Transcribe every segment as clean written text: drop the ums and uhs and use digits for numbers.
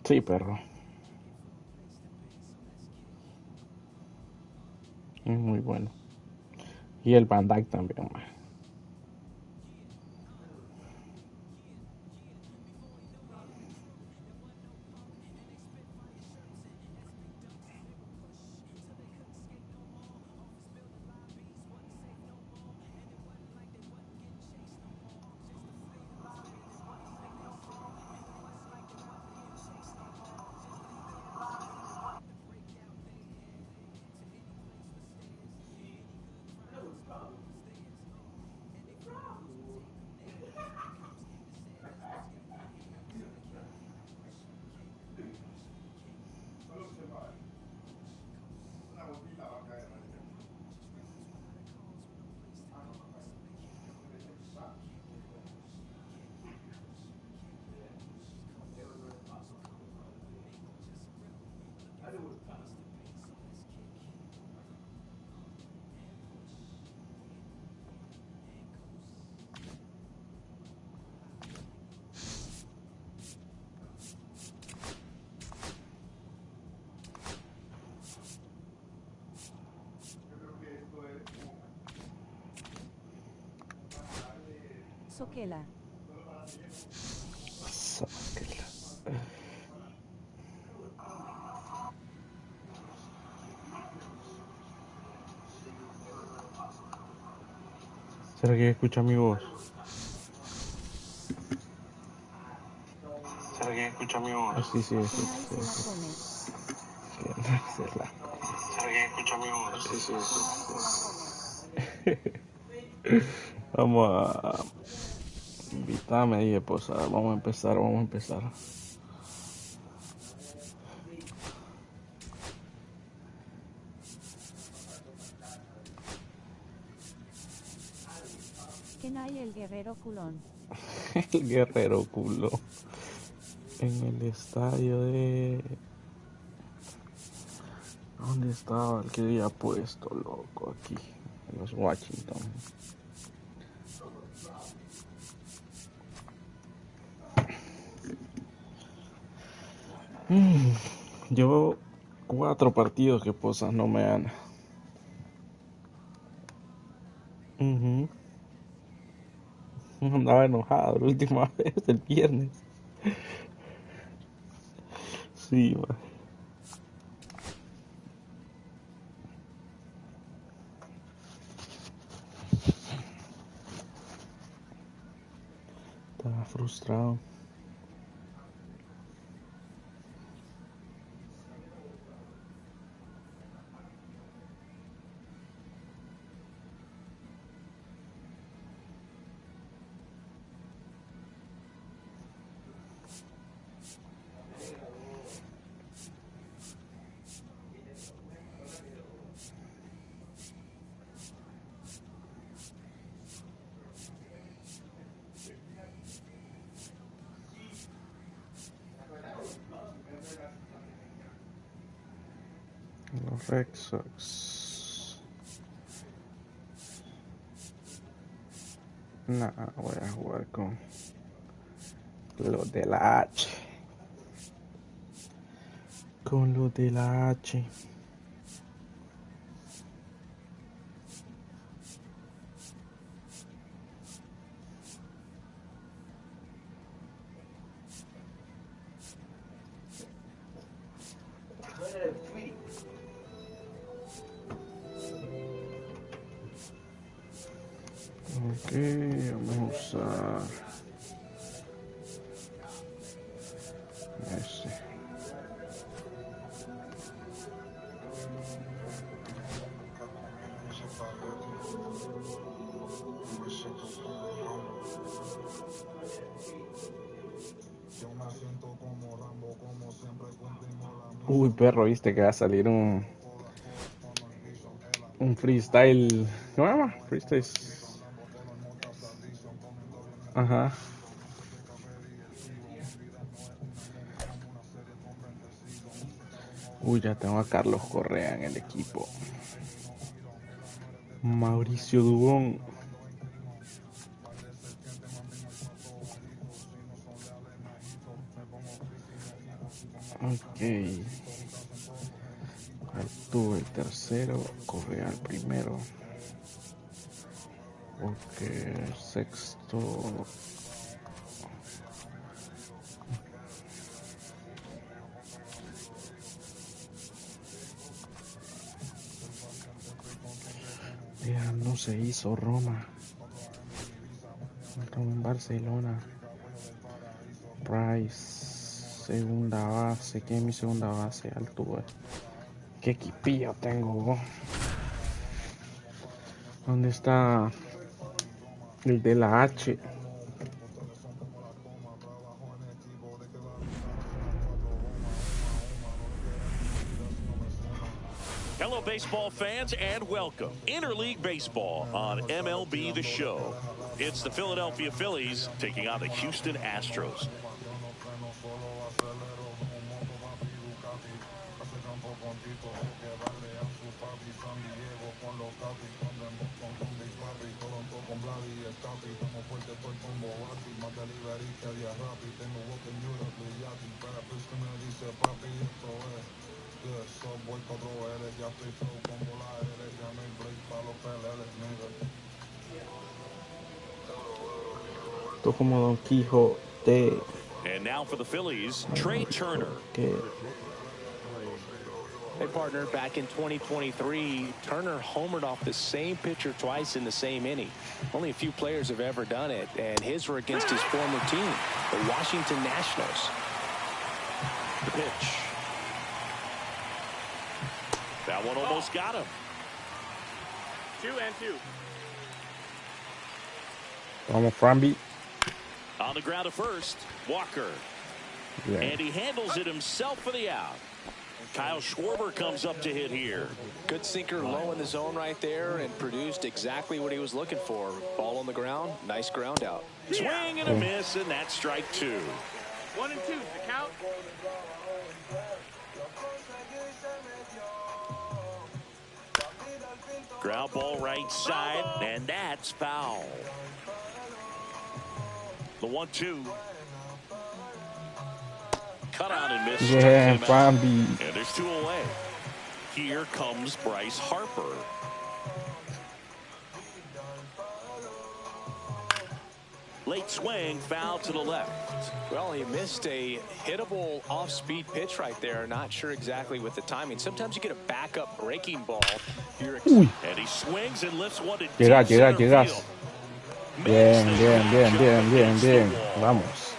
Sí, perro. Es muy bueno. Y el Van Dyke también, man. Soquela. ¿Será que escucha mi voz? ¿Será que escucha mi voz? Sí, sí, Que sí, nadie sí, se la sí. come. Que nadie se la... ¿Será que escucha mi voz? Sí, sí, Que nadie se la come. sí. Vamos a... Invítame ahí, Posas. Vamos a empezar, vamos a empezar. Que nadie el guerrero culón. El guerrero culo. En el estadio de... ¿Dónde estaba el que había puesto, loco? Aquí, en los Washington. Llevo 4 partidos que Posas no me gana. Andaba enojado la última vez, el viernes. Sí, man. Estaba frustrado. Los Red Sox. Nah, voy a jugar con los de la H. Con los de la H. Ok, vamos a usar ese. Uy, perro, viste que va a salir un freestyle. ¿Cómo se llama? Freestyle. Ajá. Uy, ya tengo a Carlos Correa en el equipo. Mauricio Dubón. Ok. Altuve el tercero, Correa el primero. Ok, el sexto. Ya no se hizo Roma. En Barcelona. Price, segunda base. ¿Quién es mi segunda base? Altuve. ¿Qué equipillo tengo? ¿Dónde está el de la H? Hello, baseball fans, and welcome. Interleague Baseball on MLB The Show. It's the Philadelphia Phillies taking on the Houston Astros. Esto como Don Quijote. And now for the Phillies, Trey Turner. Que Hey, partner, back in 2023, Turner homered off the same pitcher twice in the same inning. Only a few players have ever done it, and his were against his former team, the Washington Nationals. The pitch. That one almost got him. 2-2. vamos, Framby. On the ground at first, Walker. Yeah. And he handles it himself for the out. Kyle Schwarber comes up to hit here. Good sinker low in the zone right there and produced exactly what he was looking for. Ball on the ground, nice ground out. Swing and a miss, and that's strike two. 1-2 is the count. Ground ball right side, and that's foul. The 1-2. Cut out and miss. Yeah, Framby. And there's two away. Here comes Bryce Harper. Late swing, foul to the left. Well, he missed a hittable off-speed pitch right there. Not sure exactly with the timing. Sometimes you get a backup breaking ball. Uy. And he swings and lifts one to Llegas, deep center llegas. field. Bien, Makes the bien, shot bien, jump bien, bien, against the bien. wall. Vamos.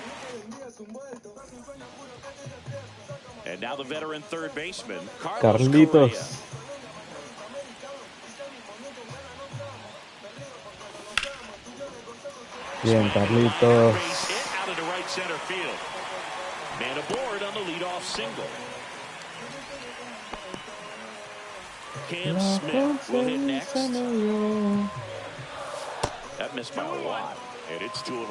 And now the veteran third baseman, Carlos Carlitos. Correa. Bien, Base Carlitos. hit out into right center field. Man aboard on the leadoff single. Cam Smith will hit next. That missed by a lot, and it's 2-1.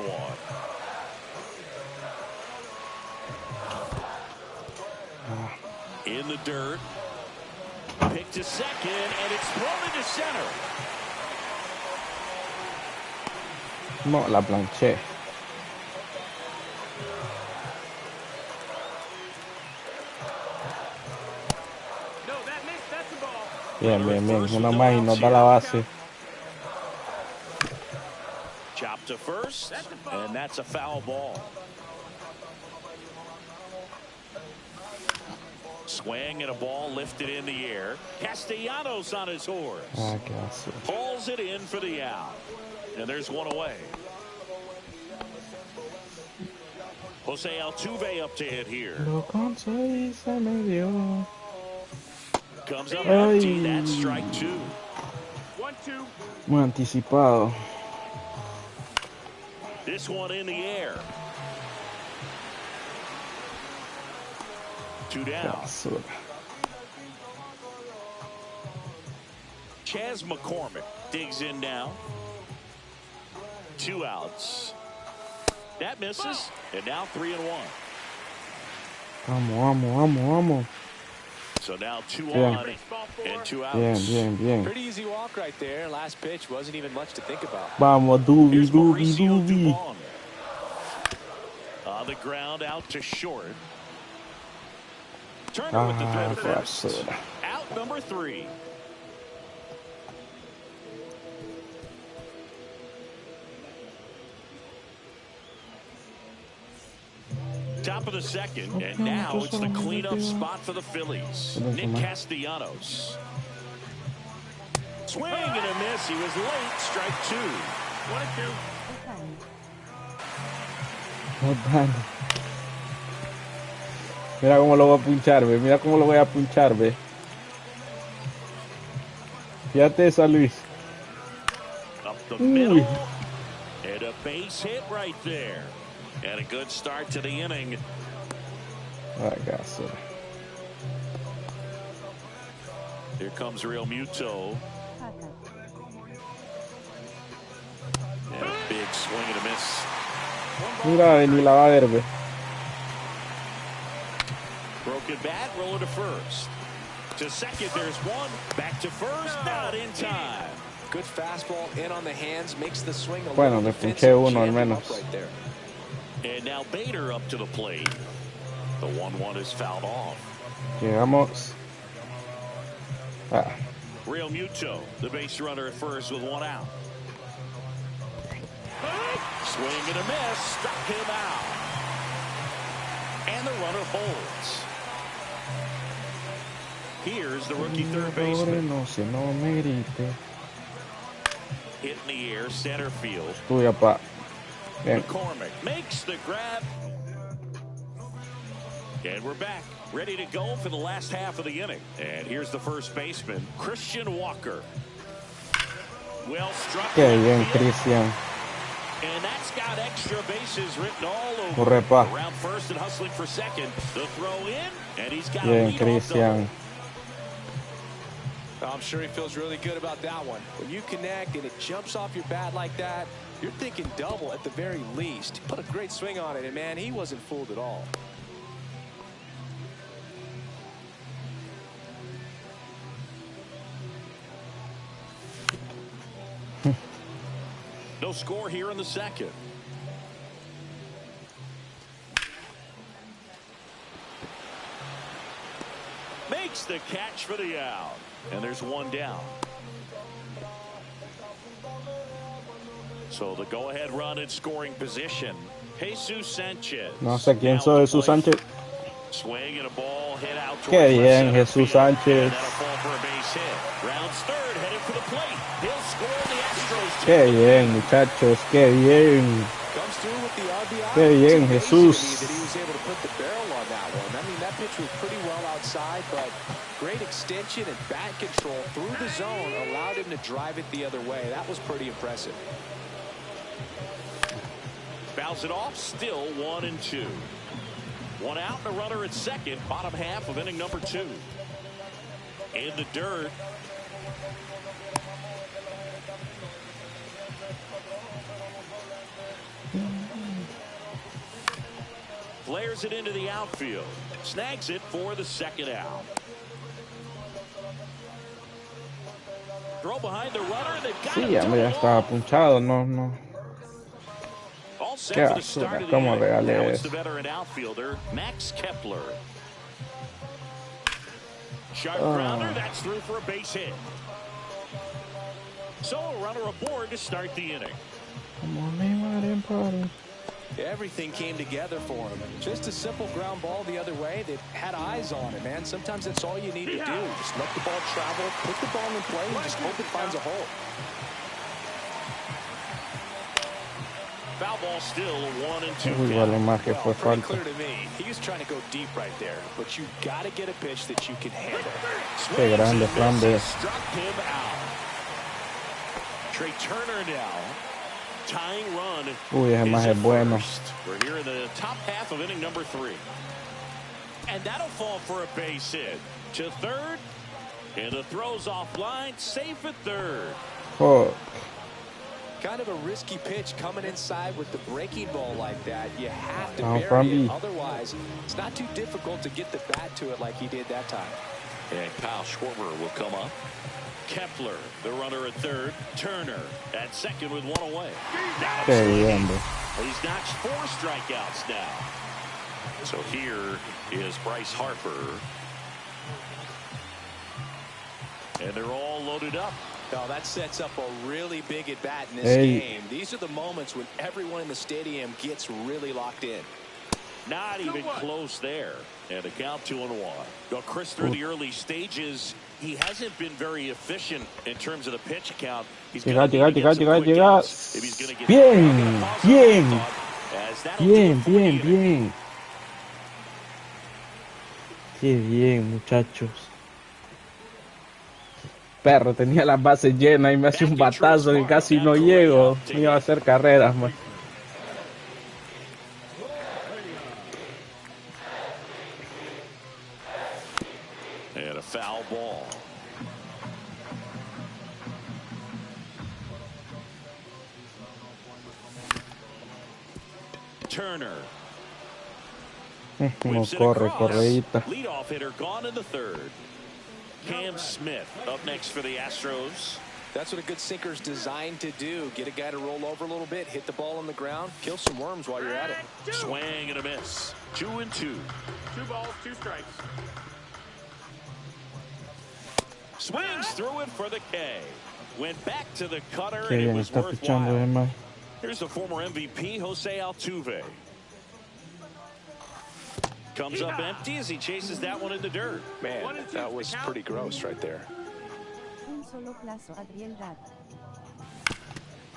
In the dirt. Pick to second, and it's thrown into center. No, la planché. No, that missed. That's the ball. Bien, bien, bien. Una más y nos da la base. Chop to first, and that's a foul ball. Swing and a ball lifted in the air. Castellanos on his horse. Ah, qué basura. Pulls it in for the out. And there's one away. Jose Altuve up to hit here. Lo conseguí, se me dio. Comes up Ay. empty. That's strike two. 1-2. Muy anticipado. This one in the air. Two Qué down. basura. Chas McCormick digs in now. 2 outs. That misses. And now 3-1. Vamos, vamos, vamos, vamos. So now 2 Bien. on and 2 outs. Bien, bien, bien. Pretty easy walk right there. Last pitch wasn't even much to think about. Vamos, Dubi, Here's Dubi, Mauricio Dubi. Dubon. On the ground out to short. Turner with the throw to qué first. basura. Out number 3. Top of the second, and now it's the cleanup spot for the Phillies. Nick Castellanos. Swing and a miss. He was late. Strike 2. 1-2. Otani. Otani. Mira cómo lo voy a punchar, ve. Mira cómo lo voy a punchar, ve. Fíjate esa, Luis. Up the middle. And a base hit right there. And a good start to the inning. Ay, gaso. Here comes Real Muto. Pata. And a big swing and a miss. Mira, ni la va a ver, ve. Broken bat, roller to first. To second, there's one. Back to first, not in time. Good fastball in on the hands, makes the swing a Bueno, little le defensive, punché uno al jammed him menos. up right there. And now Bader up to the plate. The 1-1 is fouled off. Llegamos. Ah, Real Muto, the base runner at first with 1 out. Swing and a miss, struck him out. And the runner holds. Here's the rookie third baseman. no se no me grite. Hit in the air, center field. Tuya, pa. Bien. McCormick makes the grab. And we're back, ready to go for the last half of the inning. And here's the first baseman, Christian Walker. Well struck. Qué left bien, field. Cristian. And that's got extra bases written all over. Corre, pa. Around first and hustling for second. The throw in, and he's got a Bien, lead off Cristian. I'm sure he feels really good about that one. When you connect and it jumps off your bat like that, you're thinking double at the very least. He put a great swing on it, and man, he wasn't fooled at all. No score here in the second. Makes the catch for the out. And there's 1 down. So the go-ahead run in scoring position. Jesus Sanchez. No sé quién Now soy, at the Jesús plate. Sánchez. Swing and a ball hit out Qué towards left bien, center Jesús field. Sánchez. And that'll fall for a base hit. Rounds third, headed for the plate. He'll score. The Astros. Qué bien, muchachos. Qué bien. Comes through with the RBI. Qué bien, It's amazing Jesús. to me that he was able to put the barrel on that one. I mean, that pitch was pretty well outside, but great extension and bat control through the zone allowed him to drive it the other way. That was pretty impressive. Fouls it off, still 1-2. 1 out and a runner at second, bottom half of inning number 2. In the dirt. Flares it into the outfield. Snags it for the second out. Throw behind the runner. They've got Sí, him ya to me ya it estaba off. punchado. No, no. All set Qué for the start basura. of the ¿Cómo inning. regalé Now it's eso? the veteran outfielder, Max Kepler. Sharp Oh. grounder, that's through for a base hit. So a runner aboard to start the inning. Come on, Neymar, party. Everything came together for him. Just a simple ground ball the other way that had eyes on it, man. Sometimes that's all you need to do. Just let the ball travel, put the ball in play, and just hope it finds a hole. Foul ball still 1-2 Uy, vale count. más que fue Pretty falta. clear to me. He was trying to go deep right there, but you got to get a pitch that you can handle. Qué grande, Swings and Flambe. misses, struck him out. Trey Turner now. Tying run. Uy, ese más is es at bueno. first. We're here in the top half of inning number 3. And that'll fall for a base hit. To third. And the throw's offline. Safe at third. Oh, Kind of a risky pitch coming inside with the breaking ball like that. You have to Oh, bury Flambe. it. Otherwise, it's not too difficult to get the bat to it like he did that time. And Kyle Schwarber will come up. Kepler, the runner at third. Turner at second with 1 away. qué bien, bro. He's notched 4 strikeouts now. So here is Bryce Harper. And they're all loaded up. Oh, that sets up a really big at bat in this Hey. game. These are the moments when everyone in the stadium gets really locked in. Not even close there. And a count 2-1. Well, Chris, through the early stages, he hasn't been very efficient in terms of the pitch count. He's Llega. gonna need to get some quick outs if he's gonna get- Bien, bien, As that'll do it bien, for the bien, inning. bien. Qué bien, muchachos. Perro, tenía las bases llenas y me hace un batazo que casi no llego. Me iba a hacer carreras, man. And a foul ball. Turner. No Whips it corre, across. correíta. Leadoff hitter gone in the third. Cam Smith up next for the Astros. That's what a good sinker's designed to do. Get a guy to roll over a little bit, hit the ball on the ground, kill some worms while you're at it. Swing and a miss. 2-2. 2 balls, 2 strikes. Swings through it for the K. Went back to the cutter Qué and it bien was está pichando, worthwhile. man. Here's the former MVP, Jose Altuve. Comes up empty as he chases that one in the dirt. Man, that was pretty gross right there. Un solo plazo, Adriel Dat.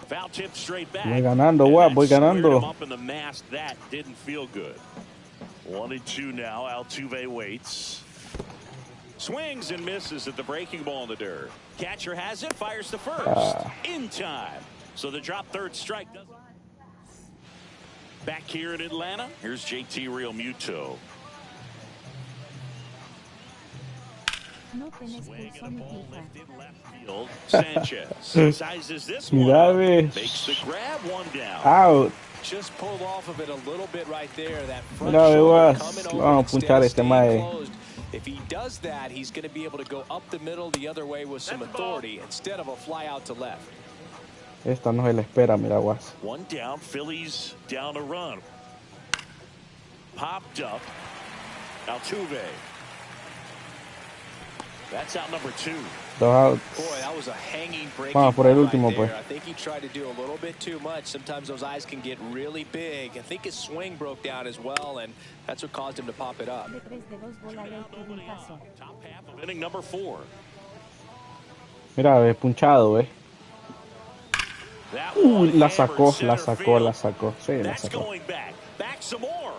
Foul tip straight back. Voy ganando, And guap, that voy squared ganando. him up in the mask. That didn't feel good. 1-2 now. Altuve waits. Swings and misses at the breaking ball in the dirt. Catcher has it, fires to first. In time. So the drop third strike doesn't. Back here in Atlanta, here's JT Realmuto. No tenés Swing pulso and a ni ball pija. lifted left field. Sanchez sizes this one Mira, up. ves. Makes the grab, one down. Out. Just pulled off of it a little bit right there. That front Mira, shoulder Bebas, coming lo over vamos a instead punchar of este staying mae. closed. If he does that, he's going to be able to go up the middle the other way with some authority instead of a fly out to left. Esta no se la espera, mira, guas. One down, Phillies down a run. Popped up. Altuve. That's out number 2. 2 outs. Boy, that was a hanging breaking Vamos por el ball último, right there. pues. I think he tried to do a little bit too much. Sometimes those eyes can get really big. I think his swing broke down as well, and that's what caused him to pop it up. De 3 de 2 bola ley Kevin Caso. Top half of inning number 4. Mira, ves, punchado, ves. That one La hammered sacó, center la sacó, field. la sacó. Sí, la That's sacó. going back. Back some more.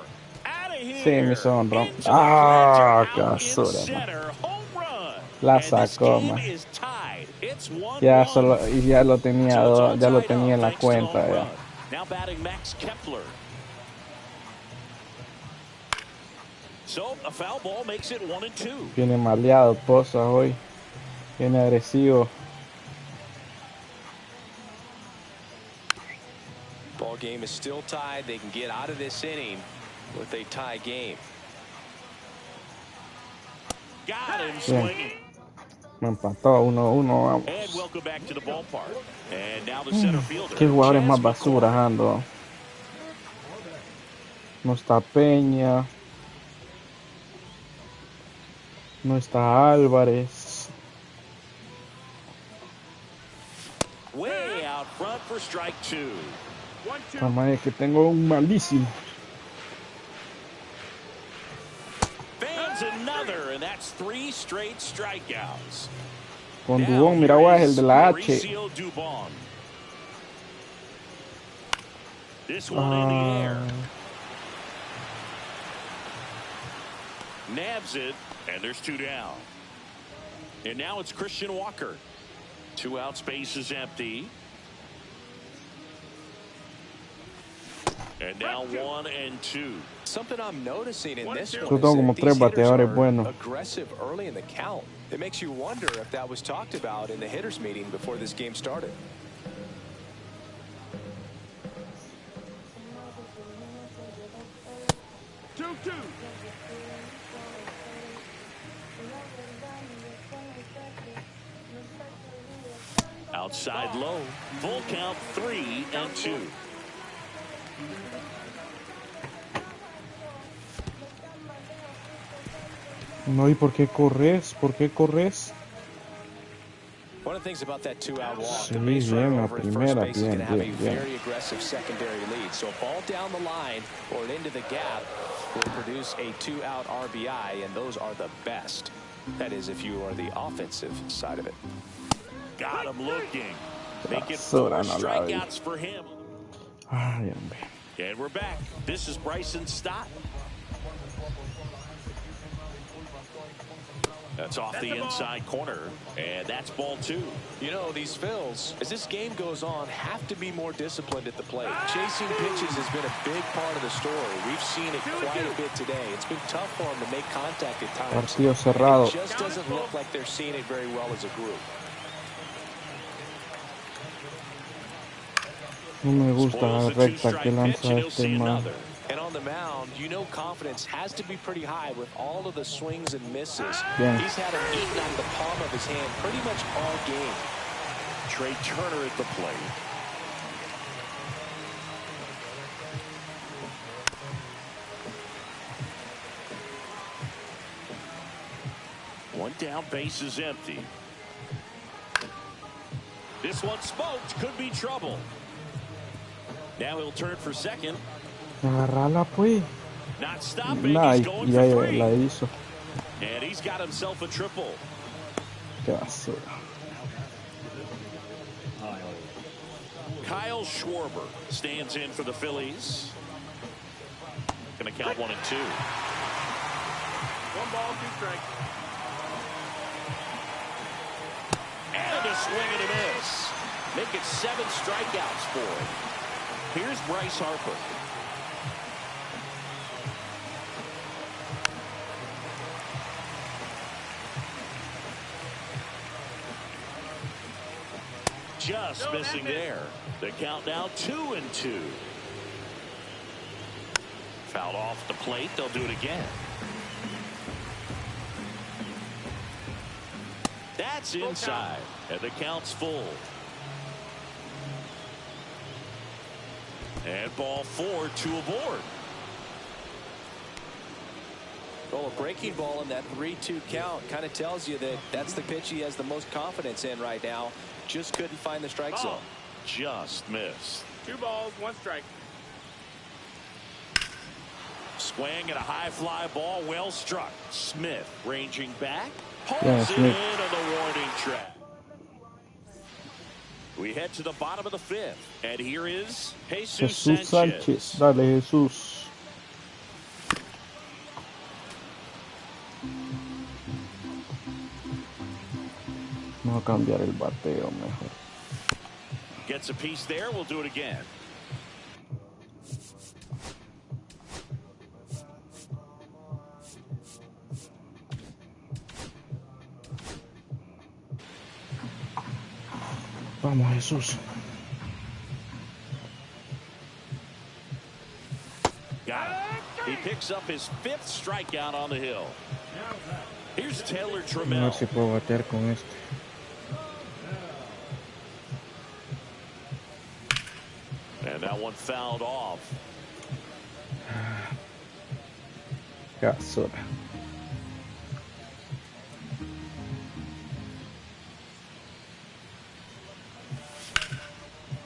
Out of here. Sí, mi sonro. Into the Ah, cleanser, qué out in basura, man. center. Home run. La And this sacó, game man. is tied. It's 1-1. Ya solo, y ya lo tenía, So it's all ya lo tied tenía up en la thanks to the cuenta, home ya. run. Now batting Max Kepler. So a foul ball makes it 1-2. Viene maleado Posas hoy. Viene agresivo. Ball game is still tied. They can get out of this inning with a tie game. Got him Bien. swinging. Me empató 1-1, vamos. And welcome back to the ballpark. And now the center fielder. Qué jugadores más Chas basuras McCormick. ando. No está Peña. No está Álvarez. Way out front for strike 2. 1-2. Jamás es que tengo un malísimo. Fans another, and that's 3 straight strikeouts. Con Now Dubón, mira, here guay, el is de la H. Mauricio Dubon. This one in the air. Nabs it, and there's 2 down. And now it's Christian Walker. 2 out, space is empty. And now 1-2. Something I'm noticing in this Yo one tengo is como that tres these hitters bateadores are buenos. aggressive early in the count. It makes you wonder if that was talked about in the hitters meeting before this game started. Two. Outside low. Full count 3-2. No, ¿y por qué corres? ¿Por qué corres? One of the things about that two-out walk, Sí, the base runner bien, a over at first primera, base is going bien, to have a bien, bien. very aggressive secondary lead. So a ball down the line or into the gap will produce a two-out RBI, and those are the best. That is, if you are the offensive side of it. Got him looking. Making Basura, 4 no la vi. strikeouts for him. Ay, hombre. And we're back. This is Bryson Stott. That's off the inside corner, and that's ball 2. You know, these Phils, as this game goes on, have to be more disciplined at the plate. Chasing pitches has been a big part of the story. We've seen it quite a bit today. It's been tough for them to make contact at times. Partido cerrado. It just doesn't look like they're seeing it very well as a group. No me gusta la recta que lanza este man. And on the mound, you know confidence has to be pretty high with all of the swings and misses. Bien. He's had them eaten out of the palm of his hand pretty much all game. Trey Turner at the plate. One down, base is empty. This one smoked, could be trouble. Now he'll turn for second. Agarrala, pues. Not stopping, Nah, he's going ya for 3. la hizo. And he's got himself a triple. Qué basura. Kyle Schwarber stands in for the Phillies. Going to count 1 and 2. 1 ball, 2 strikes. And a swing and a miss. Make it 7 strikeouts for him. Here's Bryce Harper. Just missing there. The count now 2 and 2. Fouled off the plate. They'll do it again. That's inside. And the count's full. And ball 4, 2 aboard. Well, a breaking ball in that 3-2 count kind of tells you that that's the pitch he has the most confidence in right now. Just couldn't find the strike zone. Just missed. 2 balls, 1 strike. Swing and a high fly ball, well struck. Smith ranging back. Yeah, Pulls it Smith. in on the warning track. We head to the bottom of the 5th. And here is Jesus Jesús Sánchez. Dale, Jesús. Vamos a cambiar el bateo mejor. Gets a piece there. We'll do it again. Vamos, Jesús. Got it. He picks up his 5th strikeout on the hill. Here's Taylor A ver Trammell. si puedo batear con este. And that one fouled off. Qué basura.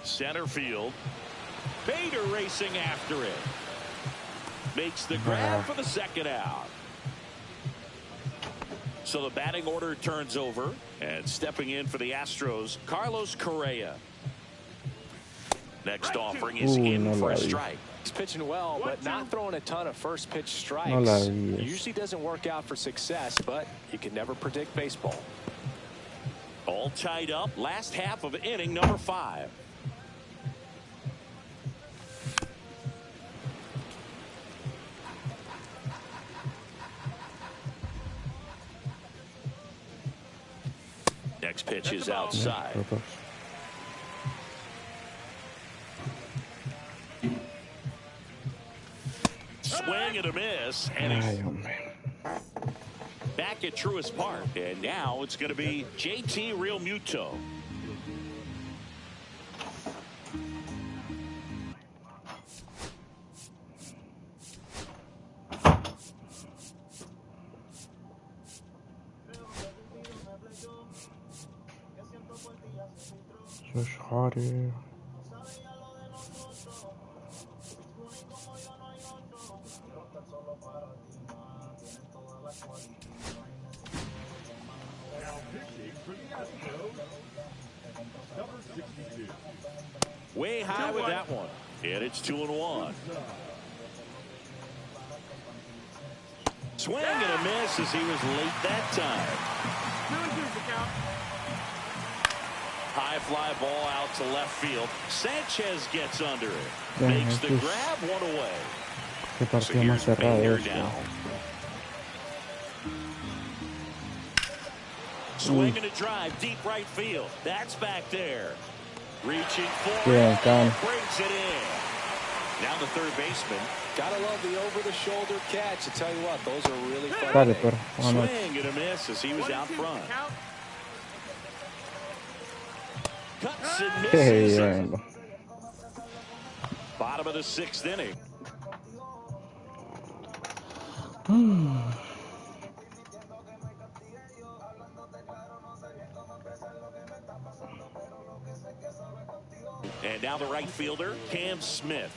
Center field. Bader racing after it. Makes the grab for the 2nd out. So the batting order turns over. And stepping in for the Astros, Carlos Correa. Next offering is in no for la a vi. strike. He's pitching well, but not throwing a ton of first pitch strikes. No la vi. Usually doesn't work out for success, but you can never predict baseball. All tied up. Last half of inning number 5. Next pitch is outside. Swing and a miss. And Ay, he's hombre. back at Truist Park. And now it's going to be JT Realmuto. Josh Harder. Way high with that one. And it's 2-1. Swing and a miss as he was late that time. High fly ball out to left field. Sanchez gets under it. Makes the grab, one away. So here's Bader down. Swing and a drive, deep right field. That's back there. Reaching for it, brings it in. Now the third baseman. Gotta love the over-the-shoulder catch. I tell you what, those are really fun. Swing and a miss as he was out front. Cuts and misses. Bottom of the 6th inning. And now the right fielder, Cam Smith.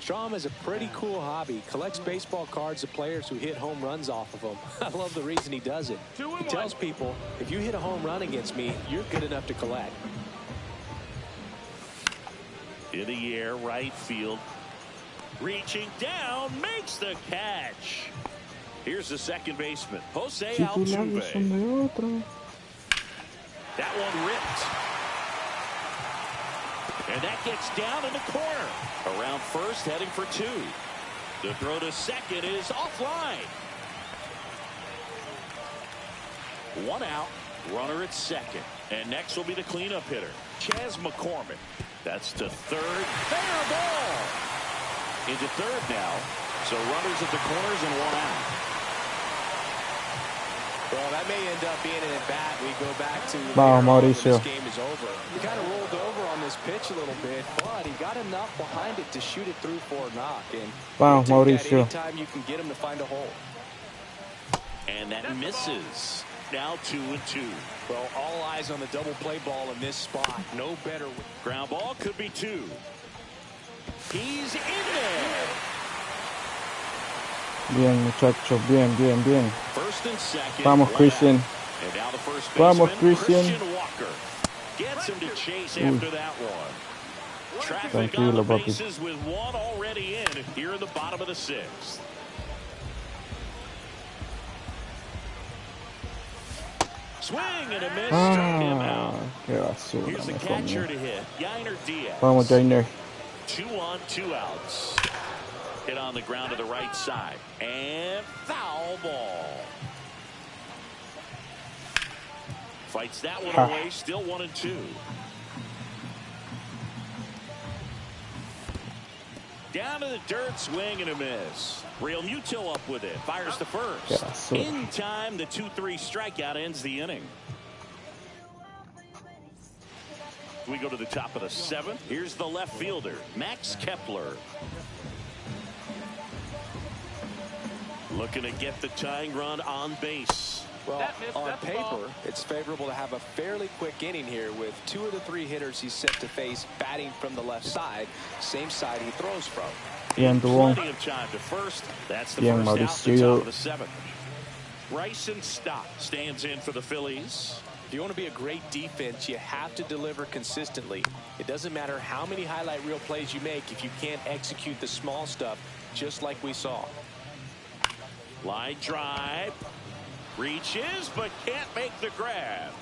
Strom has a pretty cool hobby. Collects baseball cards of players who hit home runs off of them. I love the reason he does it. He tells people, if you hit a home run against me, you're good enough to collect. In the air, right field. Reaching down, makes the catch. Here's the second baseman, Jose Altuve. That one ripped. And that gets down in the corner. Around first, heading for 2. The throw to second is offline. 1 out, runner at second. And next will be the cleanup hitter, Chas McCormick. That's to third. Fair ball. Into third now. So runners at the corners and 1 out. Well, that may end up being an at-bat. We go back to Mauricio. This game is over. He kind of rolled over on this pitch a little bit, but he got enough behind it to shoot it through for a knock. And Mauricio. Anytime you can get him to find a hole. And that misses. Now 2-2. Well, all eyes on the double play ball in this spot. No better. Ground ball could be 2. He's in there. Bien, muchachos, bien. First and second. Vamos, Christian. And now the first Vamos, baseman, Christian. Walker. Gets him to chase after that one. Traffic Tranquilo, on the papi. bases with 1 already in here in the bottom of the 6th. Swing and a miss. Struck him out. Qué basura. Here's the catcher to hit, Yainer Diaz. Vamos, Jainer. 2 on, 2 outs. Hit on the ground to the right side. And foul ball. Fights that one away. Still 1-2. Down to the dirt. Swing and a miss. Real Muto up with it. Fires to first. In time, the 2-3 strikeout ends the inning. We go to the top of the 7th. Here's the left fielder, Max Kepler. Looking to get the tying run on base. Well, on paper, it's favorable to have a fairly quick inning here with 2 of the 3 hitters he's set to face batting from the left side, same side he throws from. Plenty of time to first. That's the first out, the top of the 7th. Bryson Stott stands in for the Phillies. If you want to be a great defense, you have to deliver consistently. It doesn't matter how many highlight reel plays you make if you can't execute the small stuff, just like we saw. Line drive. Reaches, but can't make the grab.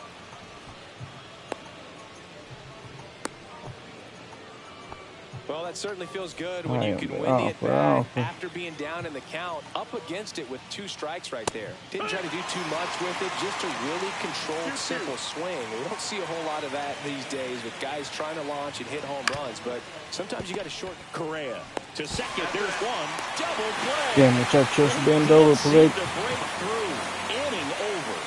Well, that certainly feels good when you can win the at-bat after being down in the count, up against it with 2 strikes right there. Didn't try to do too much with it, just a really controlled, simple swing. We don't see a whole lot of that these days with guys trying to launch and hit home runs, but sometimes you got to short. Correa to second. There's one. Double play. Bien, muchachos, bien double play. To break through. Inning over.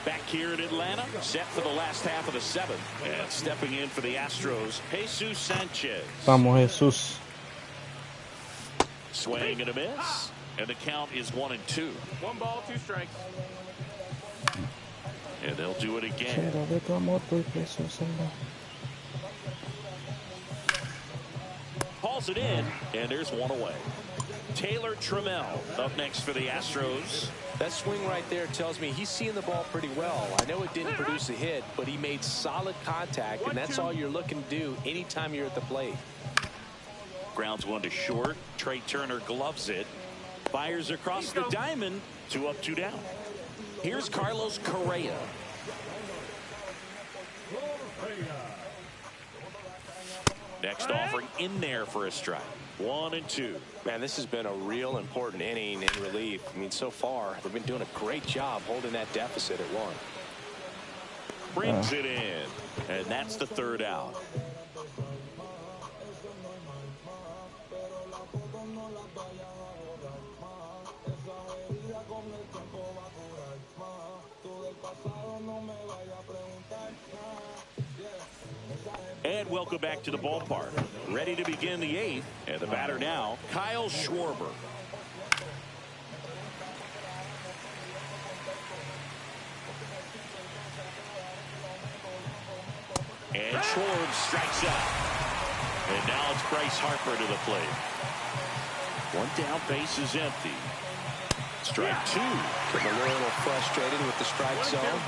Back here in Atlanta, set for the last half of the 7th. And stepping in for the Astros, Jesus Sanchez. Vamos, Jesus. Swing and a miss. And the count is 1-2. 1 ball, 2 strikes. And they'll do it again. Calls it in, and there's one away. Taylor Trammell up next for the Astros. That swing right there tells me he's seeing the ball pretty well. I know it didn't produce a hit, but he made solid contact, and that's all you're looking to do anytime you're at the plate. Grounds one to short. Trey Turner gloves it. Fires across the diamond. 2 up, 2 down. Here's Carlos Correa. Next offering in there for a strike. 1-2. Man, this has been a real important inning in relief. I mean, so far, they've been doing a great job holding that deficit at 1. Brings it in. And that's the 3rd out. And welcome back to the ballpark. Ready to begin the 8th. And the batter now, Kyle Schwarber. And Schwarber strikes out. And now it's Bryce Harper to the plate. 1 down, base is empty. Strike 2. Getting a little frustrated with the strike zone.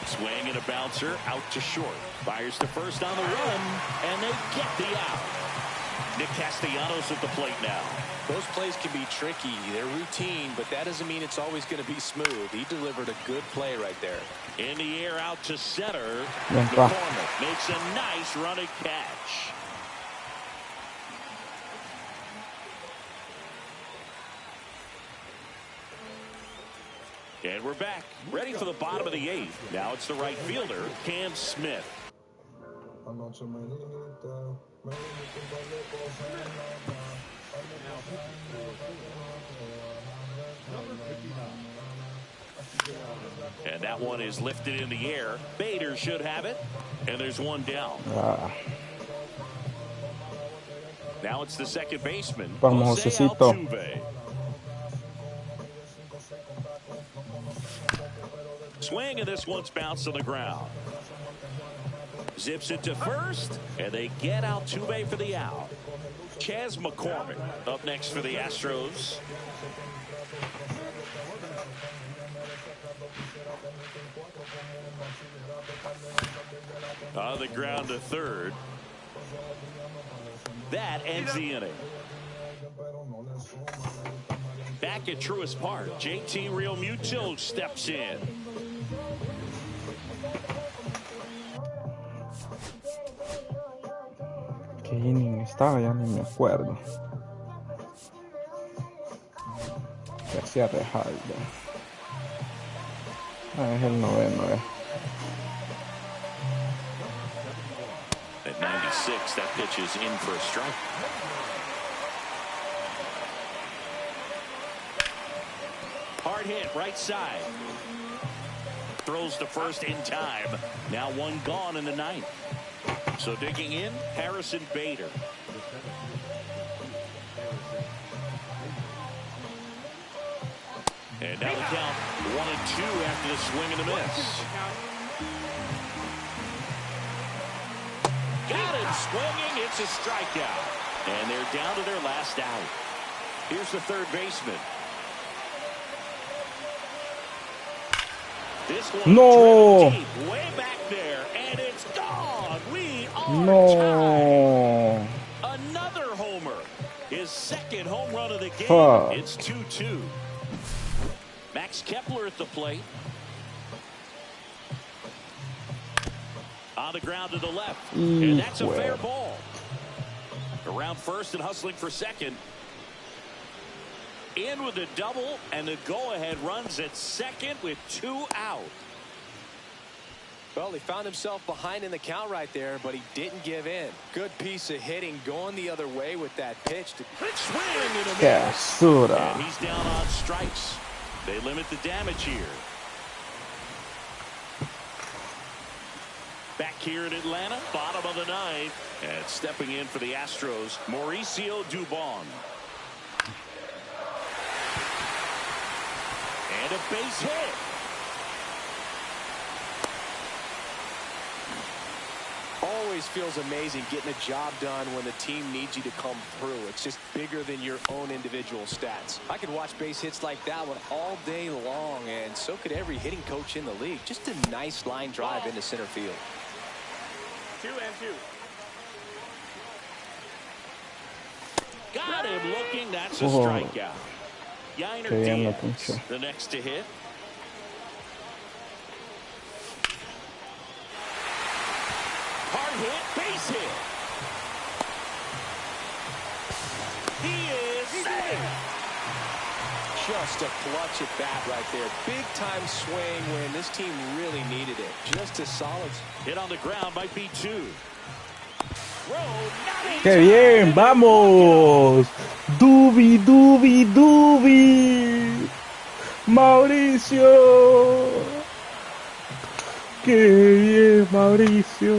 Swing and a bouncer out to short. Fires to first on the run, and they get the out. Nick Castellanos at the plate now. Those plays can be tricky. They're routine, but that doesn't mean it's always going to be smooth. He delivered a good play right there. In the air out to center. McCormick makes a nice running catch. And we're back, ready for the bottom of the 8th. Now it's the right fielder, Cam Smith. And that one is lifted in the air. Bader should have it. And there's 1 down. Now it's the second baseman, Jose Altuve. Swing, and this one's bounced on the ground. Zips it to first, and they get Altuve for the out. Chas McCormick up next for the Astros. On the ground to third. That ends the inning. Back at Truist Park, JT Realmuto steps in. ¿Qué inning estaba? Ya ni me acuerdo. Que hacía Rejaldo. Es el 9º. At 96, that pitch is in for a strike. Hard hit, right side. Throws to first in time. Now 1 gone in the 9th. So digging in, Harrison Bader. And now the count 1-2 after the swing and the miss. Got him swinging. It's a strikeout. And they're down to their last out. Here's the third baseman. This one No. deep, way back there, and it's gone. We are No. tied. Another homer. His second home run of the game. Fuck. It's 2-2. Max Kepler at the plate. On the ground to the left. And that's a fair ball. Around first and hustling for second. In with a double, and the go-ahead runs at second with 2 out. Well, he found himself behind in the count right there, but he didn't give in. Good piece of hitting going the other way with that pitch. Swing and a miss. Basura. And he's down on strikes. They limit the damage here. Back here in Atlanta, bottom of the ninth. And stepping in for the Astros, Mauricio Dubon. And a base hit. Always feels amazing getting a job done when the team needs you to come through. It's just bigger than your own individual stats. I could watch base hits like that one all day long, and so could every hitting coach in the league. Just a nice line drive into center field. 2-2. Got him looking. That's a strikeout. Yainer Diaz, the next to hit. Hard hit, base hit. He is safe. Just a clutch at bat right there. Big time swing when this team really needed it. Just a solid hit on the ground, might be two. ¡Qué bien! ¡Vamos! ¡Dubi, Dubi, Dubi! ¡Mauricio! ¡Qué bien, Mauricio!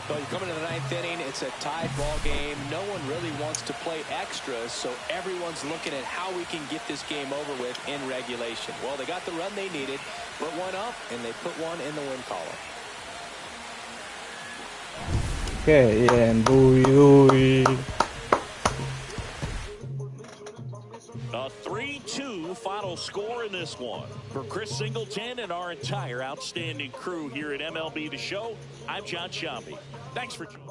Well, you come into the ninth inning, it's a tied ball game. No one really wants to play extras, so everyone's looking at how we can get this game over with in regulation. Well, they got the run they needed, put one up, and they put one in the win column. ¡Qué bien, Dubi, Dubi! A 3-2 final score in this one. For Chris Singleton and our entire outstanding crew here at MLB The Show, I'm John Shambi. Thanks for joining.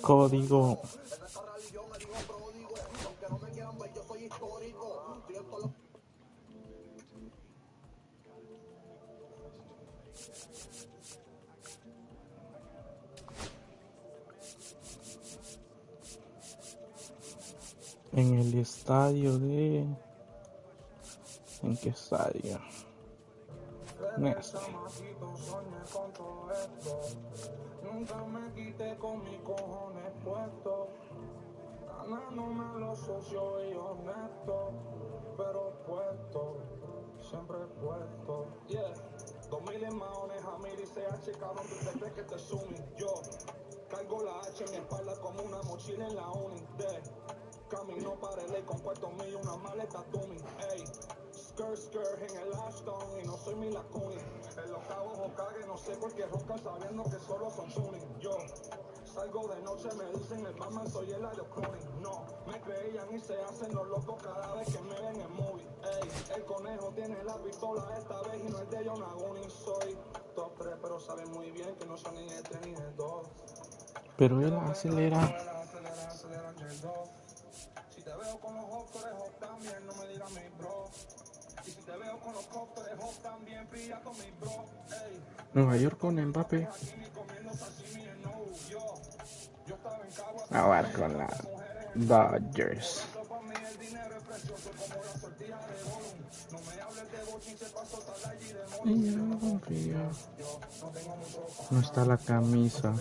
Código. En el estadio de... ¿En qué estadio? Este. Nunca me quité con mis cojones puestos, ganándome los socios y honestos, pero puesto, siempre puesto, yeah. 2000 en maones, Jamir y CH, cabrón, tú te crees que te sumen. Yo cargo la H en mi espalda como una mochila en la uni, camino para el ley con $4,000 y una maleta Tumi, ey. Skirt en el Ashton y no soy Mila Kunis. En los cabos Hokage no sé por qué roncan sabiendo que solo son tuning. Yo salgo de noche, me dicen el Batman, soy el Ario Cloning. No, me creían y se hacen los locos cada vez que me ven en movie. Ey, el conejo tiene la pistola esta vez y no es de Yonaguni. Soy top 3, pero saben muy bien que no son ni el 3 ni el 2. Pero él acelera. Si te veo con los ojos también, no me digas mi bro. Y si te veo con los cofres también, pilla con mi bro. Ey. Nueva York con Mbappé. Ahora con la Dodgers. No está la camisa.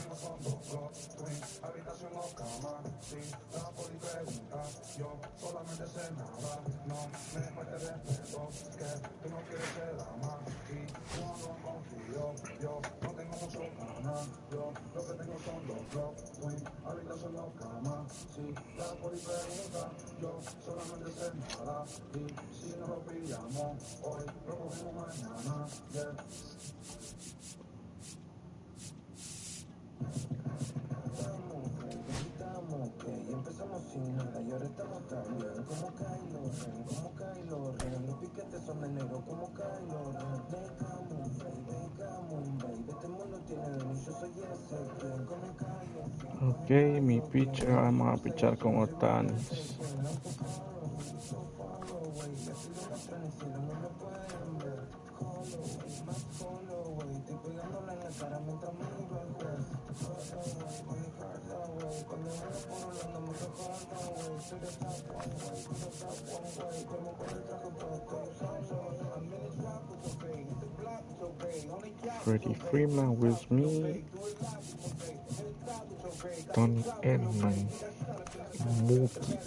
empezamos sin nada y ahora estamos tan bien. Como Kylo Ren, como Kylo Ren. Los piquetes son de negro como Kylo Ren. Come on, baby. Este mundo tiene dueño y yo soy ese quien. Como Kylo Ren. Ok, mi pitcher, vamos a pichar con Otani. Freddie Freeman, Will Smith, Tony Edman, Mookie.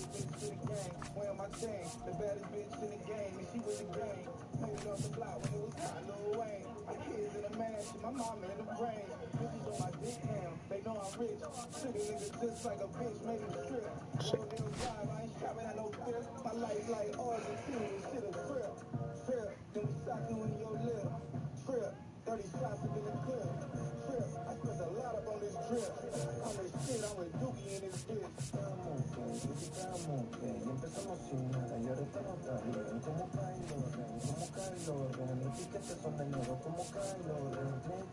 Empezamos sin nada y ahora estamos tan bien. Como Kylo Ren, como Kylo Ren. Los piquetes son de negro como Kylo Ren. Come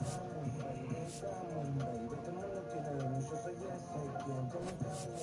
on, baby. Este mundo tiene dueño, yo soy ese quien. Como Kylo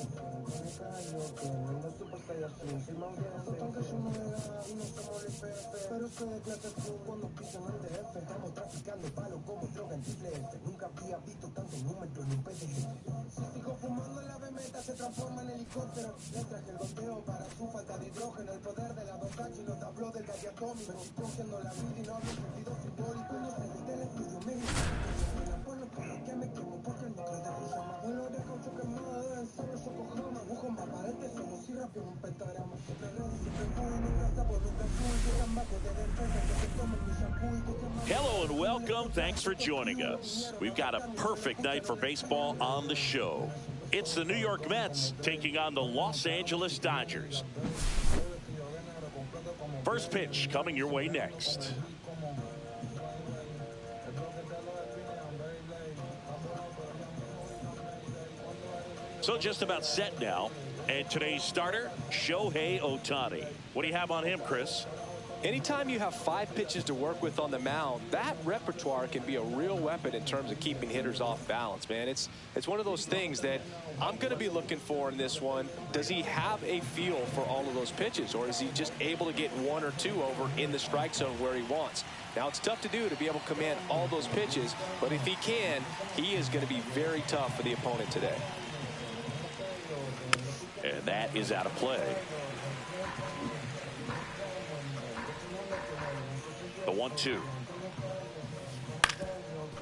Ren, no super saiyajin, si me hubiese. Aunque yo no era y no somos el PF, pero soy de clase full cuando pisan el DF. Estamos traficando palos como droga en triple F. Nunca había visto tantos números en un PDF. Si sigo fumando la bemeta se transforma en helicóptero. Le traje el goteo para su falta de hidrógeno. El poder de la 2H y los tablos del gas atómico. Cogiendo la vida y no hablo sentido simbólico. No salí del estudio mexicano. Por lo que me quemo porque el micro de Fusama. Vuelo de caucho quemado deben ser los Yokohama. Bujo más aparente somos y rápido un pentagrama. Siempre ready, siempre full, nunca estamos, nunca full. Llegan bajo de defensa que se tomen mi shampoo y tú quemas. Hello and welcome. Thanks for joining us. We've got a perfect night for baseball on the show. It's the New York Mets taking on the Los Angeles Dodgers. First pitch coming your way next. So just about set now. And today's starter, Shohei Ohtani. What do you have on him, Chris? Anytime you have 5 pitches to work with on the mound, that repertoire can be a real weapon in terms of keeping hitters off balance, man. It's one of those things that I'm going to be looking for in this one. Does he have a feel for all of those pitches, or is he just able to get 1 or 2 over in the strike zone where he wants? Now, it's tough to do to be able to command all those pitches, but if he can, he is going to be very tough for the opponent today. And that is out of play. The 1-2.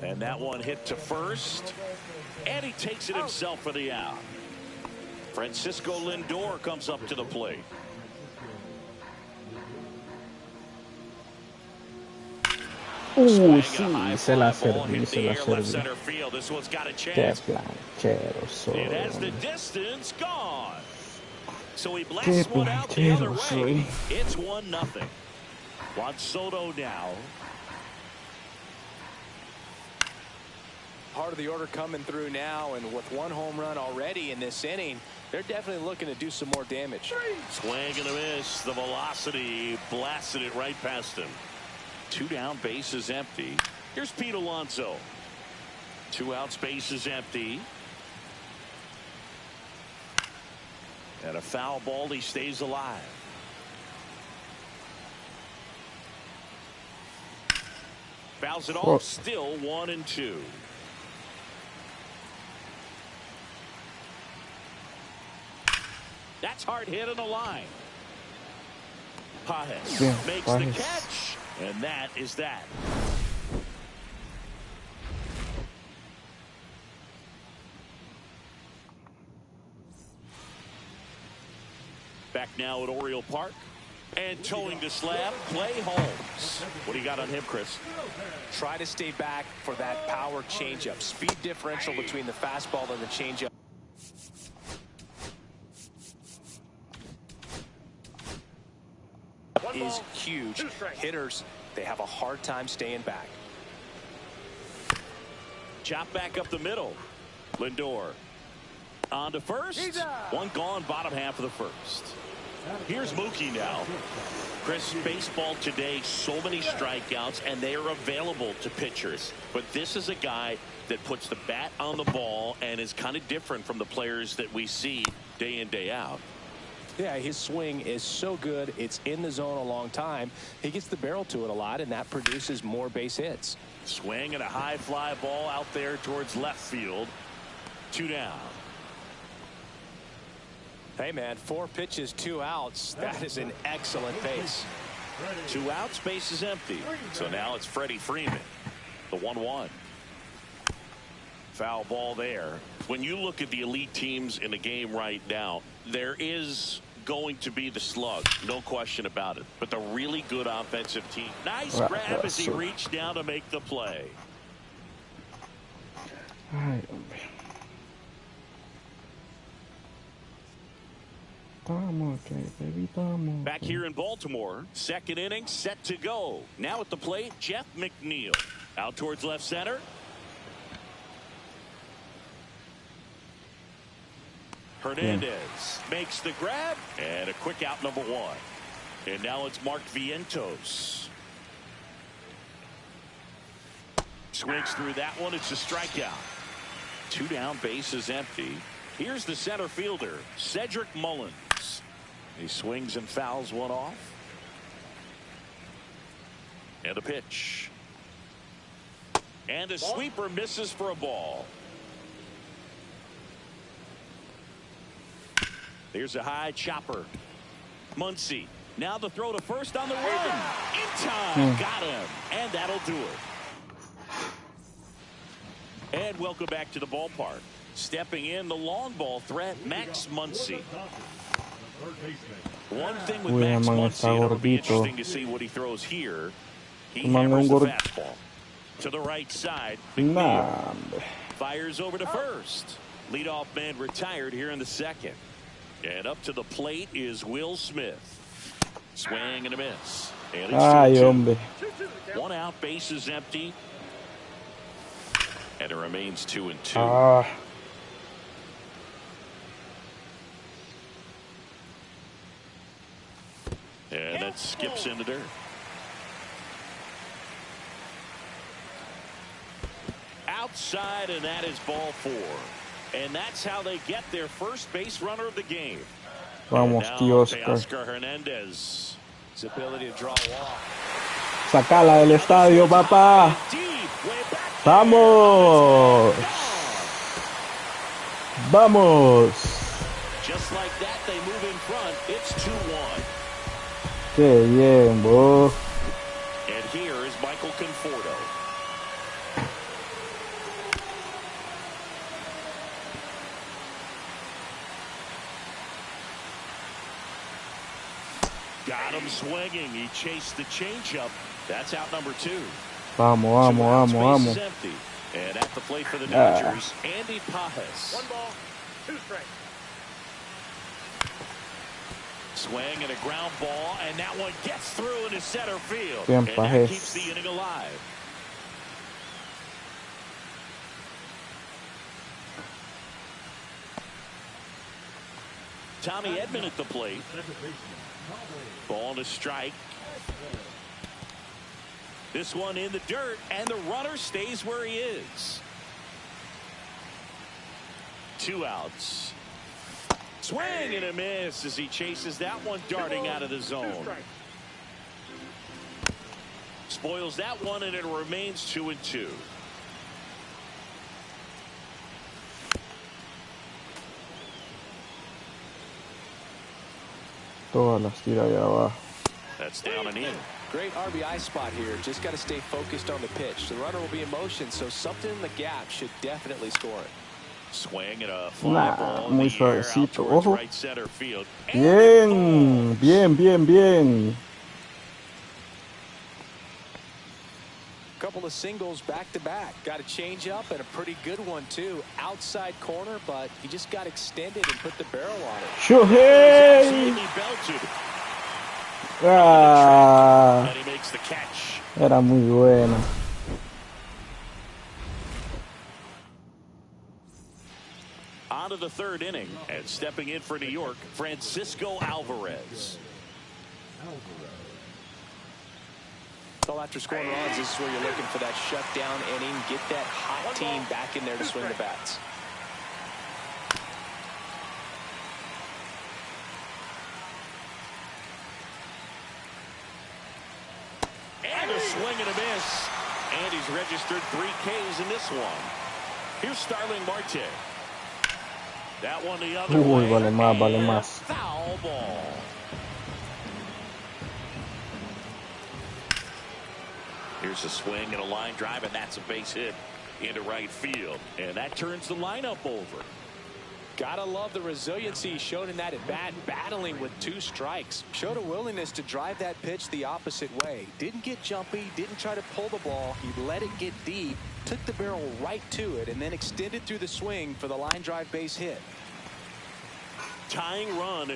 And that one hit to first. And he takes it himself for the out. Francisco Lindor comes up to the plate. Sí, se la serví, se la serví. Qué planchero soy. It has the distance gone. So he Qué blasts one out the other planchero way. soy. It's 1-0. Juan Soto now. Part of the order coming through now, and with 1 home run already in this inning, they're definitely looking to do some more damage. Swing and a miss. The velocity blasted it right past him. 2 down, base is empty. Here's Pete Alonso. 2 outs, base is empty. And a foul ball, he stays alive. Fouls it off, still 1-2. That's hard hit on the line. Posas makes the catch, and that is that. Back now at Oriole Park. And towing the slab, Clay Holmes. What do you got on him, Chris? Try to stay back for that power changeup. Speed differential between the fastball and the changeup is huge. Hitters, they have a hard time staying back. Chop back up the middle. Lindor. On to first. One gone, bottom half of the first. Here's Mookie now. Chris, baseball today, so many strikeouts, and they are available to pitchers. But this is a guy that puts the bat on the ball and is kind of different from the players that we see day in, day out. Yeah, his swing is so good. It's in the zone a long time. He gets the barrel to it a lot, and that produces more base hits. Swing and a high fly ball out there towards left field. 2 down. Hey, man, 4 pitches, 2 outs. That is an excellent pace. 2 outs, base is empty. So now it's Freddie Freeman, the 1-1. Foul ball there. When you look at the elite teams in the game right now, there is going to be the slug, no question about it. But the really good offensive team. Nice grab as he reached down to make the play. Back here in Baltimore, second inning set to go. Now at the plate, Jeff McNeil. Out towards left center. Hernandez makes the grab, and a quick out, number 1. And now it's Mark Vientos. Swings through that one. It's a strikeout. 2 down, base is empty. Here's the center fielder, Cedric Mullins. He swings and fouls one off. And a pitch. And a sweeper misses for a ball. Here's a high chopper. Muncy. Now the throw to first on the run. In time. Got him. And that'll do it. And welcome back to the ballpark. Stepping in, the long ball threat, Max Muncy. One thing with Max Muncy, it'll be interesting to see what he throws here. He hammers the fastball. To the right side, McNeil fires over to first. Leadoff man retired here in the second. And up to the plate is Will Smith. Swing and a miss. And it's 2-2. 1 out, base is empty. And it remains 2-2. And that skips into dirt. Outside, and that is ball 4. And that's how they get their first base runner of the game. Vamos, tío Oscar. Oscar Hernandez. His ability to draw a walk. Sacala del estadio, papá. Vamos. Vamos. Just like that, they move in front. It's 2-1. Qué bien, bro. And here is Michael Conforto. Got him swinging. He chased the changeup. That's out number 2. Vamos, vamos, vamos, vamos. Empty. And at the plate for the Dodgers, Andy Posas. 1 ball, 2 strikes. Swing and a ground ball, and that one gets through into center field. Bien, and that keeps the inning alive. Tommy Edman at the plate. Ball to strike. This one in the dirt, and the runner stays where he is. 2 outs. Swing and a miss as he chases that one darting out of the zone. Spoils that one, and it remains 2-2. Todas las tira allá abajo. That's down and in. Great RBI spot here. Just got to stay focused on the pitch. The runner will be in motion, so something in the gap should definitely score it. Swing and a fly ball muy suavecito. Ojo. Right center field. Bien, bien, bien, bien. Couple of singles back to back. Got a change up and a pretty good one too. Outside corner, but he just got extended and put the barrel on it. Shohei. And he makes the catch. Era muy buena. On on to the third inning, and stepping in for New York, Francisco Alvarez. So after scoring runs, this is where you're looking for that shutdown inning. Get that hot team back in there to swing the bats. And a swing and a miss. And he's registered 3 Ks in this one. Here's Starling Marte. That one the other way. Vale más, vale And más. foul ball. Here's a swing and a line drive, and that's a base hit into right field. And that turns the lineup over. Gotta love the resiliency he showed in that at bat, battling with 2 strikes. Showed a willingness to drive that pitch the opposite way. Didn't get jumpy, didn't try to pull the ball. He let it get deep, took the barrel right to it, and then extended through the swing for the line drive base hit. Tying run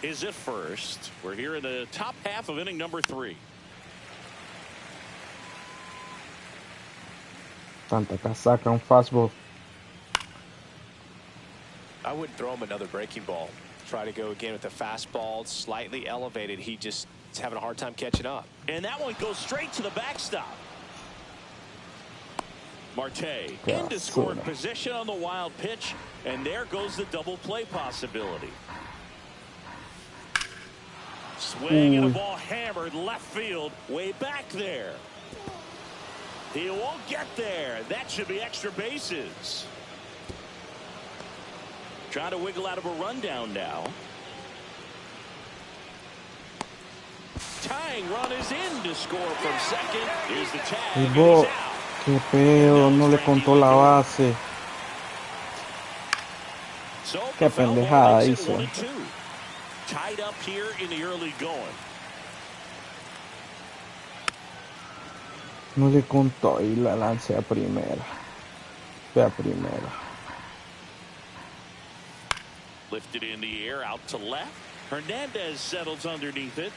is at first. We're here in the top half of inning number 3. Tanta casaca, un fastball. I wouldn't throw him another breaking ball. Try to go again with the fastball, slightly elevated. He just is having a hard time catching up. And that one goes straight to the backstop. Marte into scoring position on the wild pitch, and there goes the double play possibility. Swing and a ball hammered left field, way back there. He won't get there. That should be extra bases. Trying to wiggle out of a rundown now. Tying run is in to score from second. Here's the tag. Y He's vos, out. qué pedo, no le contó la base. So Qué the foul ball pendejada makes it hizo. 1-2. Tied up here in the early going. No le contó y la lancé a primera. Fue a primera. Lifted in the air out to left. Hernandez settles underneath it.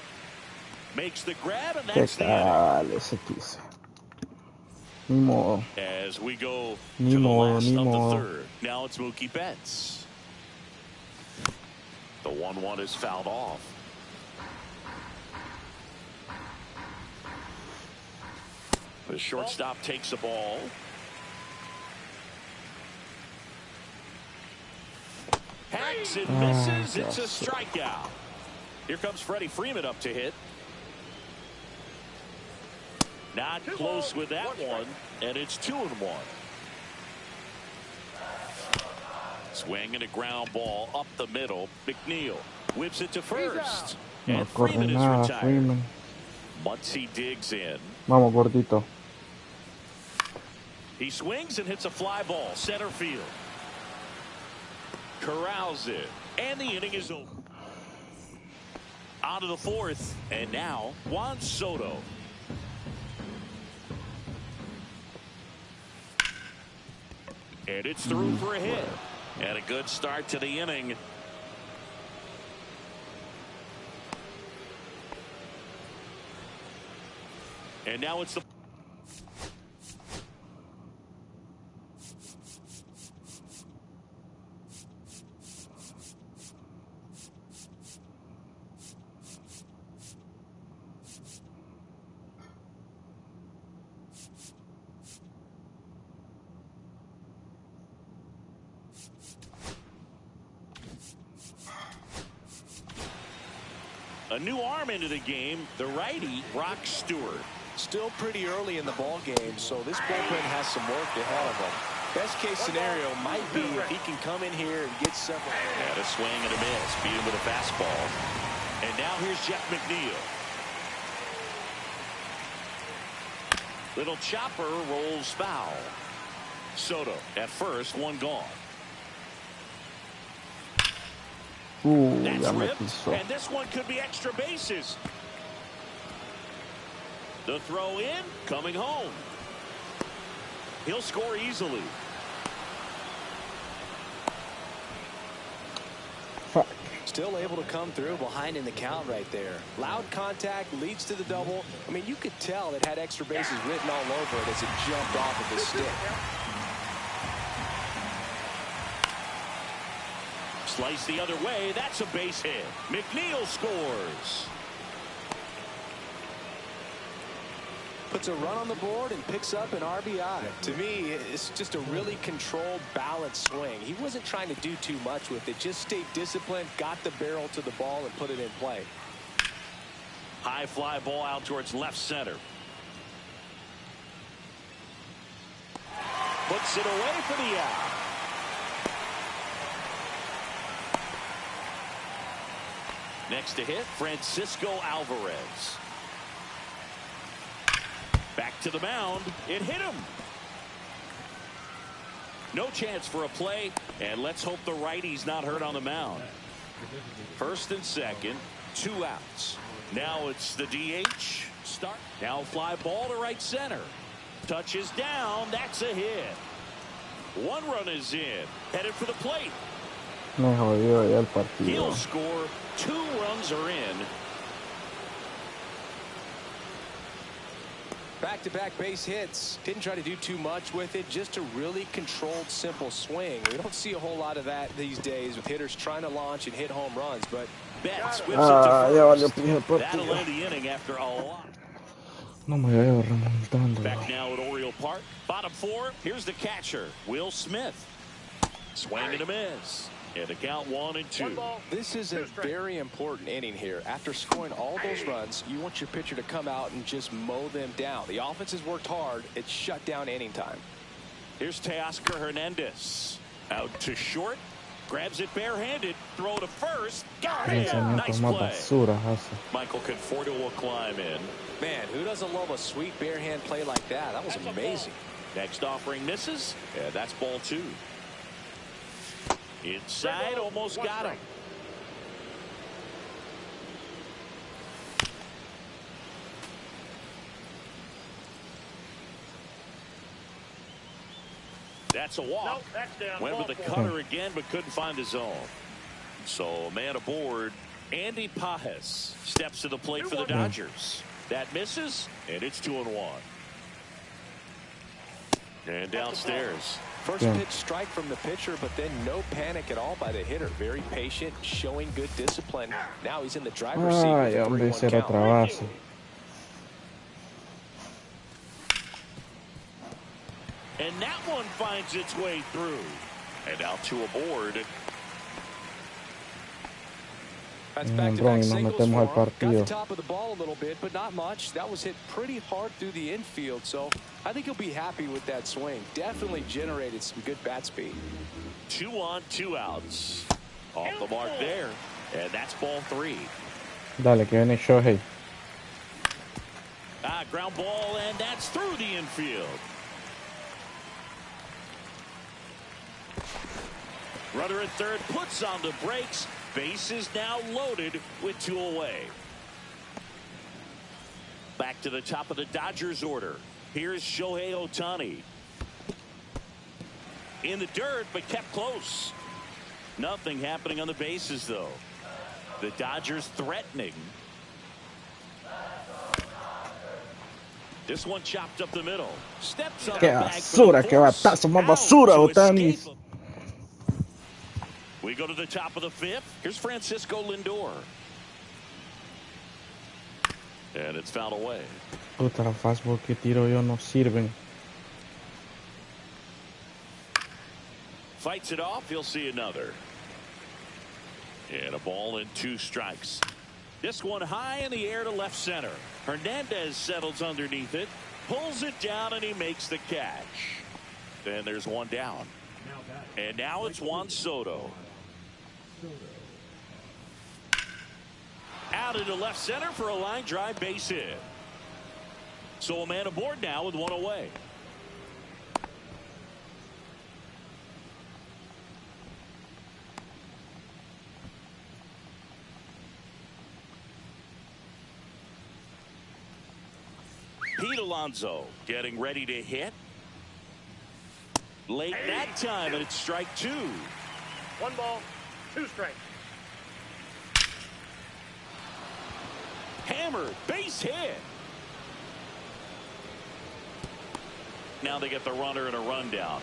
Makes the grab, and Qué that's the inning. tal ese quise. Ni modo. As we go Ni to the modo, last ni of the modo. third. Now it's Mookie Betts. The 1-1 is fouled off. The shortstop takes the ball. Hacks and misses. It's a strikeout. Here comes Freddie Freeman up to hit. Not close with that one, and it's 2-1. Swing and a ground ball up the middle. McNeil whips it to first. No And corre Freeman is nada, retired. Freeman. Muncy digs in. Vamos, gordito. He swings and hits a fly ball center field. Corrals it, and the inning is over. On to the fourth, and now Juan Soto. And it's through for a hit. And a good start to the inning. And now it's the a new arm into the game, the righty Brock Stewart. Still pretty early in the ball game, so this bullpen has some work ahead of him. Best case scenario might be if he can come in here and get several. And a swing and a miss. Beat him with a fastball. And now here's Jeff McNeil. Little chopper rolls foul. Soto at first, one gone. That's Ya me ripped, quiso. and this one could be extra bases. The throw in, coming home. He'll score easily. Fuck. Still able to come through behind in the count right there. Loud contact leads to the double. I mean, you could tell it had extra bases written all over it as it jumped off of his stick. Slice the other way. That's a base hit. McNeil scores. Puts a run on the board and picks up an RBI. To me, it's just a really controlled, balanced swing. He wasn't trying to do too much with it. Just stayed disciplined, got the barrel to the ball, and put it in play. High fly ball out towards left center. Puts it away for the out. Next to hit, Francisco Alvarez. Back to the mound. It hit him. No chance for a play, and let's hope the righty's not hurt on the mound. First and second, 2 outs. Now it's the DH. Start. Now fly ball to right center. Touches down. That's a hit. 1 run is in. Headed for the plate. Me jodió ya el partido. He'll score. 2 runs are in. Back-to-back base hits. Didn't try to do too much with it. Just a really controlled, simple swing. We don't see a whole lot of that these days with hitters trying to launch and hit home runs. But Betts whips it to first. That'll partido. end the inning after a lot. No me veo remontando. Back now at Oriole Park. Bottom 4. Here's the catcher, Will Smith. Swing and a miss. And the count 1-2. This is a very important inning here. After scoring all those runs, you want your pitcher to come out and just mow them down. The offense has worked hard. It's shut down inning time. Here's Teoscar Hernandez. Out to short. Grabs it barehanded. Throw to first. Got it. Nice play. Michael Conforto will climb in. Man, who doesn't love a sweet barehand play like that? That was amazing. Next offering misses. Yeah, that's ball 2. Inside, almost got him. That's a walk. Nope, that's down. Went with the cutter again, but couldn't find the zone. So, man aboard, Andy Posas steps to the plate for the Dodgers. That misses, and it's 2-1. And downstairs. First pitch strike from the pitcher, but then no panic at all by the hitter. Very patient, showing good discipline. Now he's in the driver's seat with a 3-1 count. And that one finds its way through. And now 2 aboard. That's back-to-back singles for him. Got the top of the ball a little bit, but not much. That was hit pretty hard through the infield, so I think he'll be happy with that swing. Definitely generated some good bat speed. 2 on, 2 outs. Off the mark there, and that's ball 3. Dale, que viene Shohei. Ground ball, and that's through the infield. Runner at third puts on the brakes. Base is now loaded with 2 away. Back to the top of the Dodgers order. Here's Shohei Ohtani. In the dirt, but kept close. Nothing happening on the bases, though. The Dodgers threatening. This one chopped up the middle. Steps up. Qué basura, qué batazo, más basura, Ohtani. We go to the top of the 5th. Here's Francisco Lindor. And it's fouled away. Puta, la fastball que tiro yo no sirven. Fights it off. He'll see another. And a ball and 2 strikes. This one high in the air to left center. Hernandez settles underneath it. Pulls it down, and he makes the catch. Then there's 1 down. And now it's Juan Soto. Out into left center for a line drive base hit. So a man aboard now with 1 away. Pete Alonso getting ready to hit. Late that time, and it's strike 2. 1 ball, 2 strikes. Hammered, base hit. Now they get the runner and a rundown.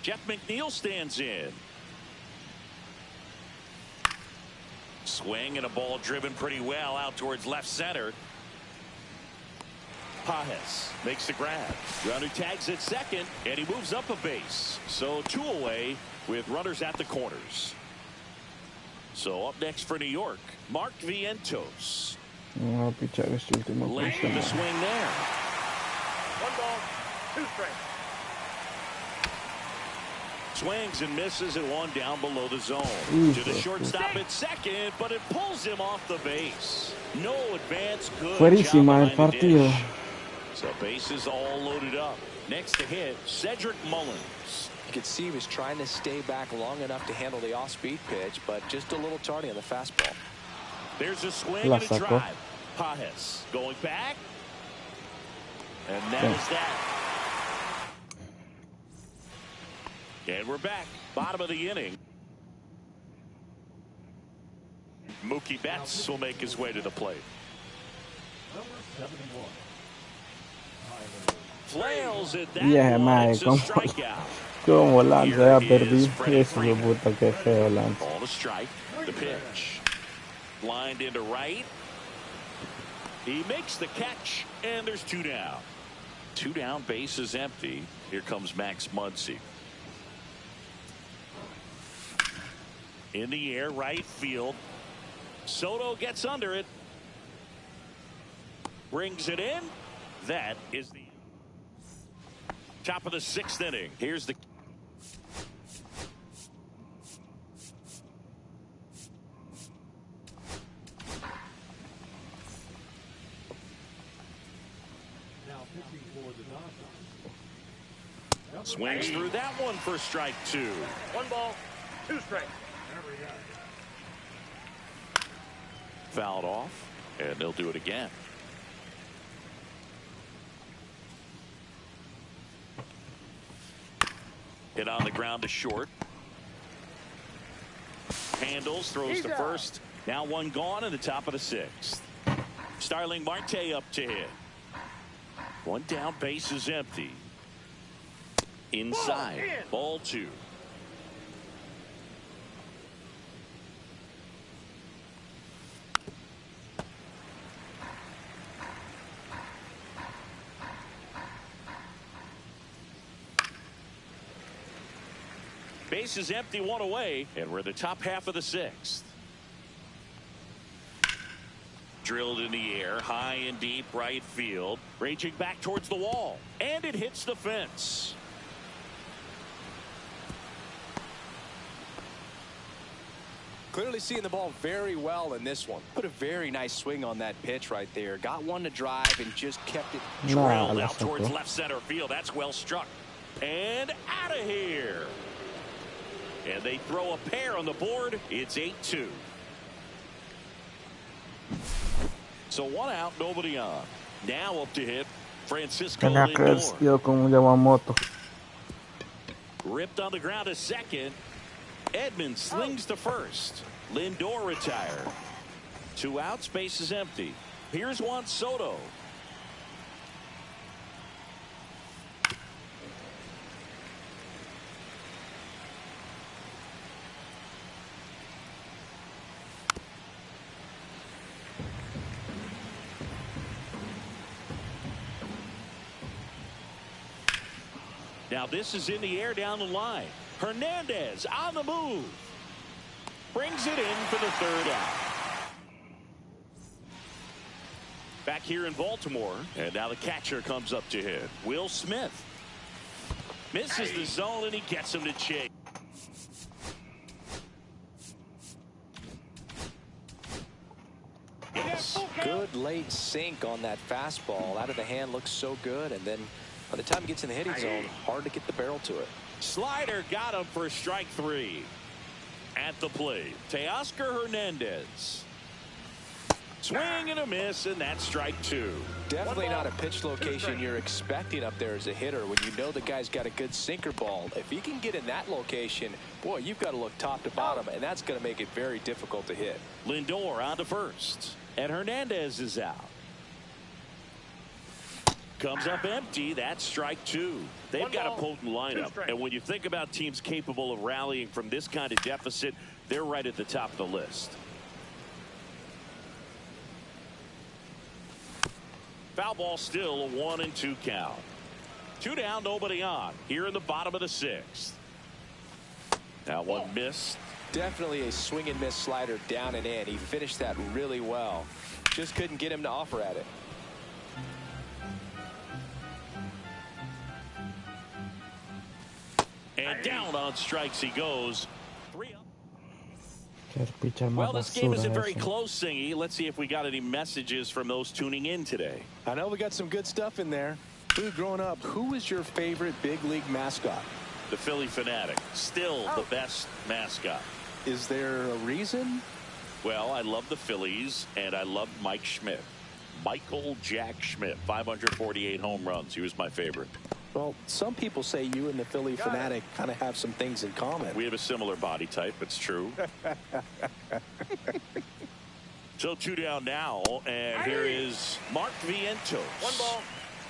Jeff McNeil stands in. Swing and a ball driven pretty well out towards left center. Posas makes the grab. Runner tags at second, and he moves up a base. So 2 away with runners at the corners. So up next for New York, Mark Vientos. Vamos a pichar este último Late turno. the swing there. 1 ball, 2 strikes. Swings and misses and 1 down below the zone. Ooh, To the shortstop at second, but it pulls him off the base. No advance. Good Fuerísima el job behind the partido. dish. So bases all loaded up. Next to hit, Cedric Mullins. You could see he was trying to stay back long enough to handle the off-speed pitch, but just a little tardy on the fastball. There's a swing La and a sacó. drive. Posas going back. And that is that. And we're back. Bottom of the inning. Mookie Betts will make his way to the plate. Flails it that Yeah, one. man, It's a como- strikeout. Como lanza, Here ya is perdí. Freddie Eso de Freeman. puta que feo lanza. Ball to strike. The pitch. Lined into right. He makes the catch, and there's 2 down. 2 down, base is empty. Here comes Max Muncy. In the air, right field. Soto gets under it. Brings it in. That is the top of the 6th inning. Here's the swings through that one for strike 2. 1 ball, 2 strikes. Fouled off, and they'll do it again. Hit on the ground to short. Handles, throws to first. Now 1 gone in the top of the 6th. Starling Marte up to hit. 1 down, base is empty. Inside, ball 2. Base is empty, 1 away, and we're in the top half of the 6th. Drilled in the air, high and deep right field, raging back towards the wall, and it hits the fence. Clearly seeing the ball very well in this one. Put a very nice swing on that pitch right there. Got one to drive and just kept it. Nah, Drilled la out towards sacó. left center field. That's well struck. And out of here. And they throw a pair on the board. It's 8-2. So 1 out, nobody on. Now up to hit Francisco Tenía que haber Lindor. sido como un Yamamoto. Ripped on the ground to second. Edmonds slings to first. Lindor retired. 2 outs, base is empty. Here's Juan Soto. Now this is in the air down the line. Hernandez on the move. Brings it in for the 3rd out. Back here in Baltimore, and now the catcher comes up to hit. Will Smith misses the zone, and he gets him to chase. Good late sink on that fastball. Out of the hand, looks so good, and then by the time he gets in the hitting zone, hard to get the barrel to it. Slider got him for strike 3. At the plate, Teoscar Hernandez. Swing and a miss, and that's strike 2. Definitely not a pitch location you're expecting up there as a hitter when you know the guy's got a good sinker ball. If he can get in that location, boy, you've got to look top to bottom, and that's going to make it very difficult to hit. Lindor on to first, and Hernandez is out. Comes up empty. That's strike two. They've got a potent lineup. And when you think about teams capable of rallying from this kind of deficit, they're right at the top of the list. Foul ball still a 1-2 count. 2 down, nobody on. Here in the bottom of the 6th. Now one missed. Definitely a swing and miss slider down and in. He finished that really well. Just couldn't get him to offer at it. And down on strikes he goes. 3 up. Well, this game isn't very close, Singy. Let's see if we got any messages from those tuning in today. I know we got some good stuff in there. Growing up, who was your favorite big league mascot? The Philly Fanatic. Still the best mascot. Is there a reason? Well, I love the Phillies, and I love Mike Schmidt. Michael Jack Schmidt, 548 home runs. He was my favorite. Well, some people say you and the Philly Fanatic kind of have some things in common. We have a similar body type. It's true. So 2 down now, and here is Mark Vientos. 1 ball,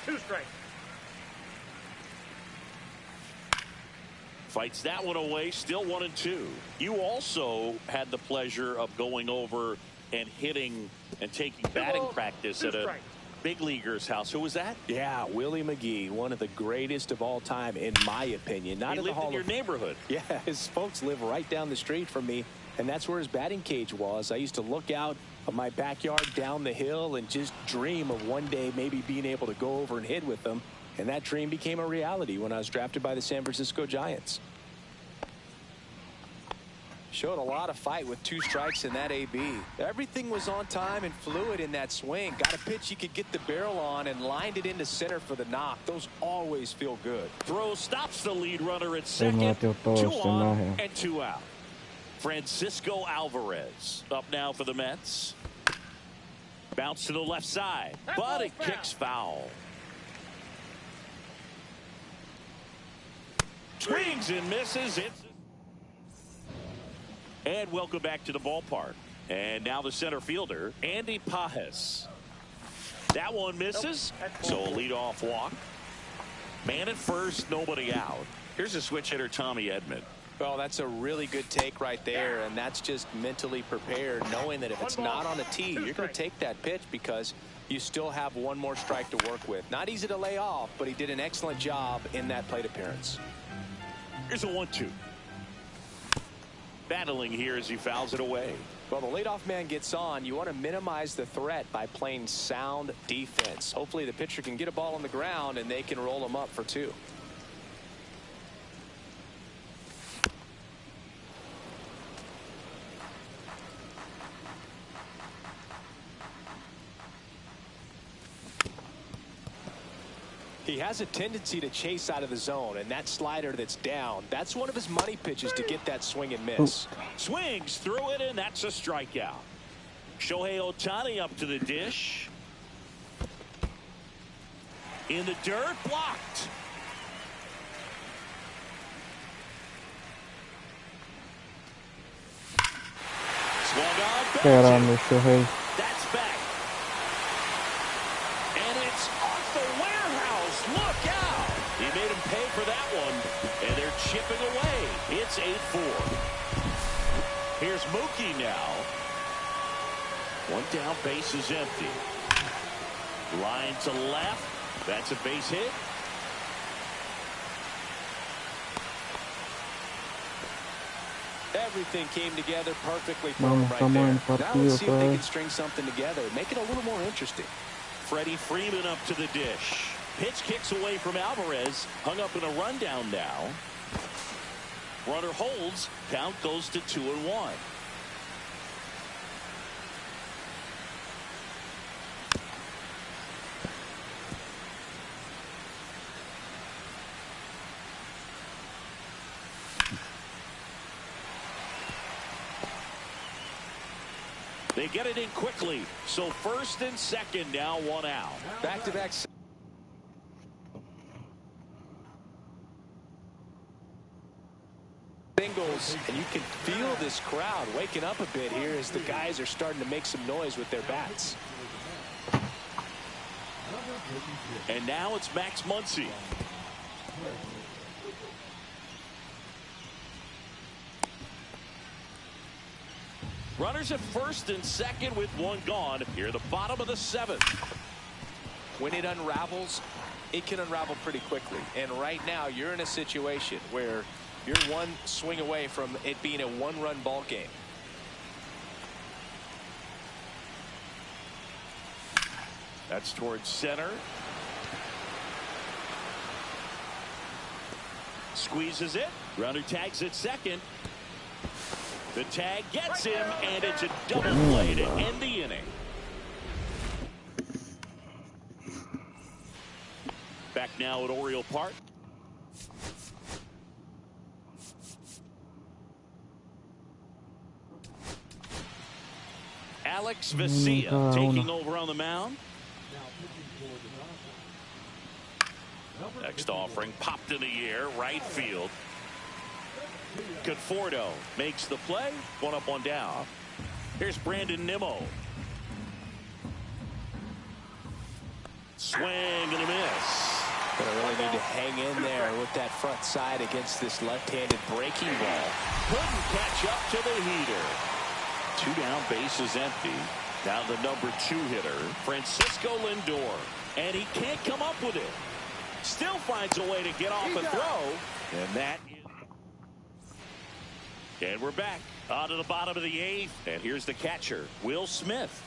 2 strikes. Fights that one away, still 1-2. You also had the pleasure of going over and hitting and taking batting practice at a big leaguer's house. Who was that? Yeah, Willie McGee, one of the greatest of all time, in my opinion. He lived in your neighborhood. Yeah, his folks live right down the street from me, and that's where his batting cage was. I used to look out of my backyard down the hill and just dream of one day maybe being able to go over and hit with them. And that dream became a reality when I was drafted by the San Francisco Giants. Showed a lot of fight with 2 strikes in that AB. Everything was on time and fluid in that swing. Got a pitch he could get the barrel on and lined it into center for the knock. Those always feel good. Throw stops the lead runner at second. 2 on and 2 out. Francisco Alvarez up now for the Mets. Bounce to the left side, but it kicks foul. Swings and misses. And welcome back to the ballpark. And now the center fielder, Andy Posas. That one misses, so a leadoff walk. Man at first, nobody out. Here's a switch hitter, Tommy Edman. Well, that's a really good take right there, and that's just mentally prepared, knowing that if it's not on the tee, you're going to take that pitch because you still have one more strike to work with. Not easy to lay off, but he did an excellent job in that plate appearance. Here's a 1-2. Battling here as he fouls it away. Well, the leadoff man gets on. You want to minimize the threat by playing sound defense. Hopefully the pitcher can get a ball on the ground and they can roll him up for 2. He has a tendency to chase out of the zone, and that slider that's down, that's one of his money pitches to get that swing and miss. Swings through it, and that's a strikeout. Shohei Ohtani up to the dish. In the dirt, blocked. Swung on. Shohei. That's back. And it's off the warehouse. Look out. He made him pay for that one. And they're chipping away. It's 8-4. Here's Mookie now. One down, base is empty. Line to left. That's a base hit. Everything came together perfectly for him right there. Now let's see if they can string something together. Make it a little more interesting. Freddie Freeman up to the dish. Pitch kicks away from Alvarez. Hung up in a rundown now. Runner holds. Count goes to 2-1. They get it in quickly. So first and second now, 1 out. Back-to-back singles, and you can feel this crowd waking up a bit here as the guys are starting to make some noise with their bats. And now it's Max Muncy. Runners at first and second with one gone. Here at the bottom of the seventh. When it unravels, it can unravel pretty quickly. And right now, you're in a situation where you're one swing away from it being a one-run ball game. That's towards center. Squeezes it. Runner tags at second. The tag gets him, and it's a double play to end the inning. Back now at Oriole Park. Alex Vesia taking over on the mound. Next offering popped in the air, right field. Conforto makes the play. One up, one down. Here's Brandon Nimmo. Swing and a miss. Gonna really need to hang in there with that front side against this left-handed breaking ball. Couldn't catch up to the heater. Two down, bases empty. Now the number 2 hitter, Francisco Lindor. And he can't come up with it. Still finds a way to get off a throw. And that is... And we're back on to the bottom of the 8th. And here's the catcher, Will Smith.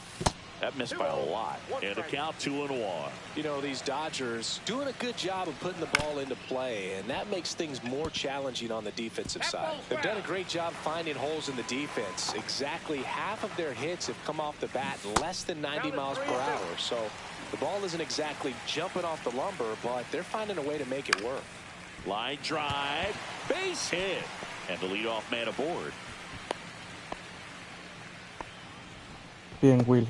That missed by a lot. And a count 2-1. You know, these Dodgers doing a good job of putting the ball into play, and that makes things more challenging on the defensive side. They've done a great job finding holes in the defense. Exactly half of their hits have come off the bat less than 90 miles per hour. So the ball isn't exactly jumping off the lumber, but they're finding a way to make it work. Line drive, base hit, and the leadoff man aboard. Bien, Will.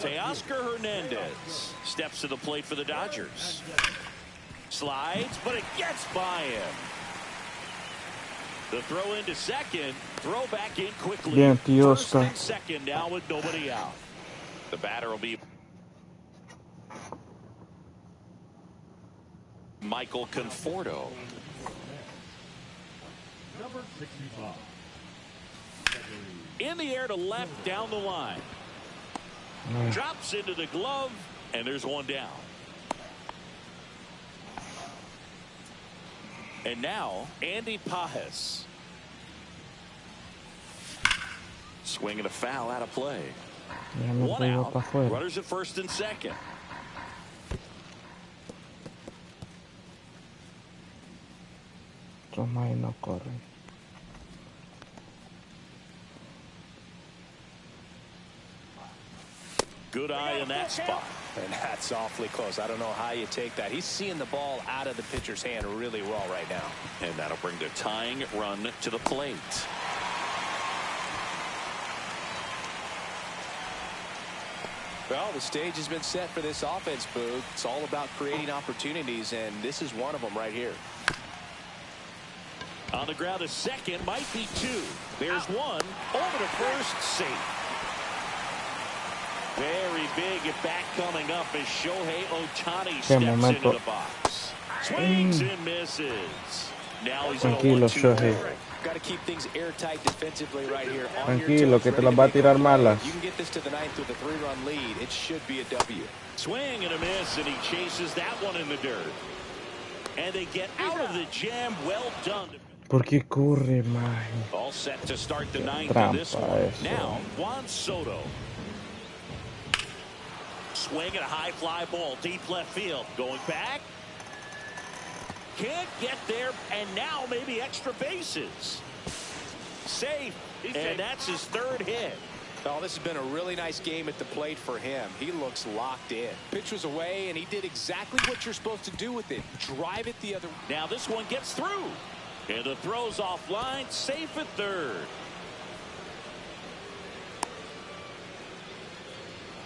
Teoscar Hernandez steps to the plate for the Dodgers. Slides, but it gets by him. The throw into second, throw back in quickly. Bien, First Teoscar. and second now with nobody out. The batter will be Michael Conforto. Number 65. In the air to left down the line. Drops into the glove, and there's one down. And now, Andy Posas. Swinging a foul out of play. Ya me One pegó out. para afuera. Runners at first and second. Estos más no corren. Good eye in that spot. And that's awfully close. I don't know how you take that. He's seeing the ball out of the pitcher's hand really well right now. And that'll bring the tying run to the plate. Well, the stage has been set for this offense, Boog. It's all about creating opportunities, and this is one of them right here. On the ground, a second, might be 2. There's one. Over to first, safe. Very big at back coming up as Shohei Ohtani steps into the box. Swings and misses. Now he's Tranquilo, Shohei. Got to keep things airtight defensively right here. Tranquilo, que te las va a tirar malas. You can get this to the 9th with a 3-run lead. It should be a W. Swing and a miss, and he chases that one in the dirt. And they get out of the jam. Well done. ¿Por qué corre, man? All set to start the 9th of this one. Eso. Now, Juan Soto. Swing and a high fly ball, deep left field. Going back. Can't get there, and now maybe extra bases. Safe, and that's his 3rd hit. Oh, this has been a really nice game at the plate for him. He looks locked in. Pitch was away, and he did exactly what you're supposed to do with it. Drive it the other way. Now this one gets through. And the throw's offline, safe at 3rd.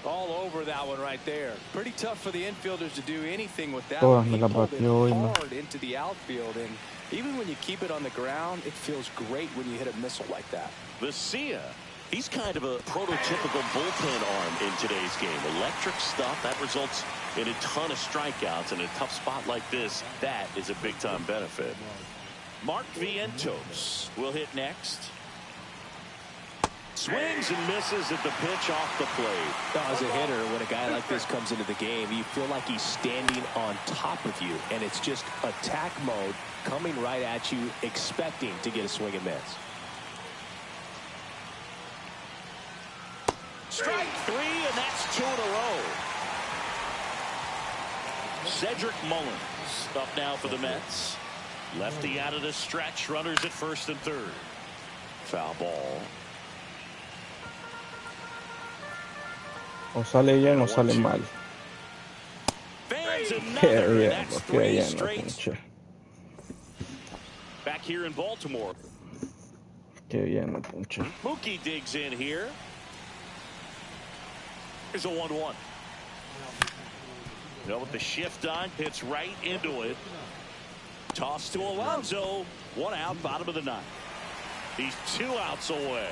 All over that one right there. Pretty tough for the infielders to do anything with that Todas one. me He la pulled it batió hoy, no. hard into the outfield, and even when you keep it on the ground, it feels great when you hit a missile like that. Vesia He's kind of a prototypical bullpen arm in today's game. Electric stuff that results in a ton of strikeouts. In a tough spot like this, that is a big-time benefit. Mark Vientos will hit next. Swings and misses at the pitch off the plate. Now, as a hitter, when a guy like this comes into the game, you feel like he's standing on top of you, and it's just attack mode coming right at you, expecting to get a swing and miss. Strike three, and that's 2 in a row. Cedric Mullins up now for the Mets. Lefty out of the stretch. Runners at first and third. Foul ball. O sale bien o sale mal. Fans Qué another. bien, That's qué 3 bien, straight. pinche. Back here in Baltimore. Qué bien, pinche. Mookie digs in here. Here's a 1-1. With the shift on, hits right into it. Toss to Alonso. 1 out, bottom of the 9th. He's 2 outs away.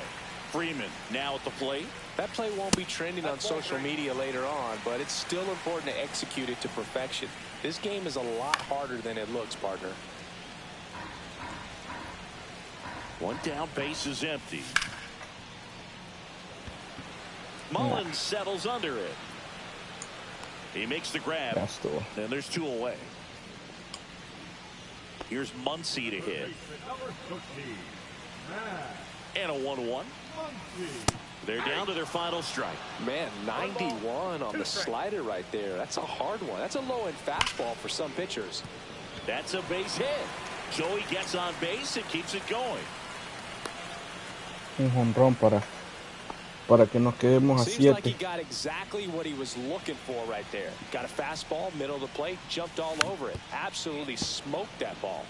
Freeman now at the plate. That play won't be trending on social media later on, but it's still important to execute it to perfection. This game is a lot harder than it looks, partner. 1 down, base is empty. Mullins settles under it. He makes the grab. And there's 2 away. Here's Muncy to hit. And a 1-1. They're down to their final strike. Man, 91 on the slider right there. That's a hard one. That's a low-end fastball for some pitchers. That's a base hit. Joey gets on base and keeps it going. Un jonrón para que nos quedemos a 7. Seems like he got exactly what he was looking for right there. Got a fastball, middle of the plate, jumped all over it. Absolutely smoked that ball.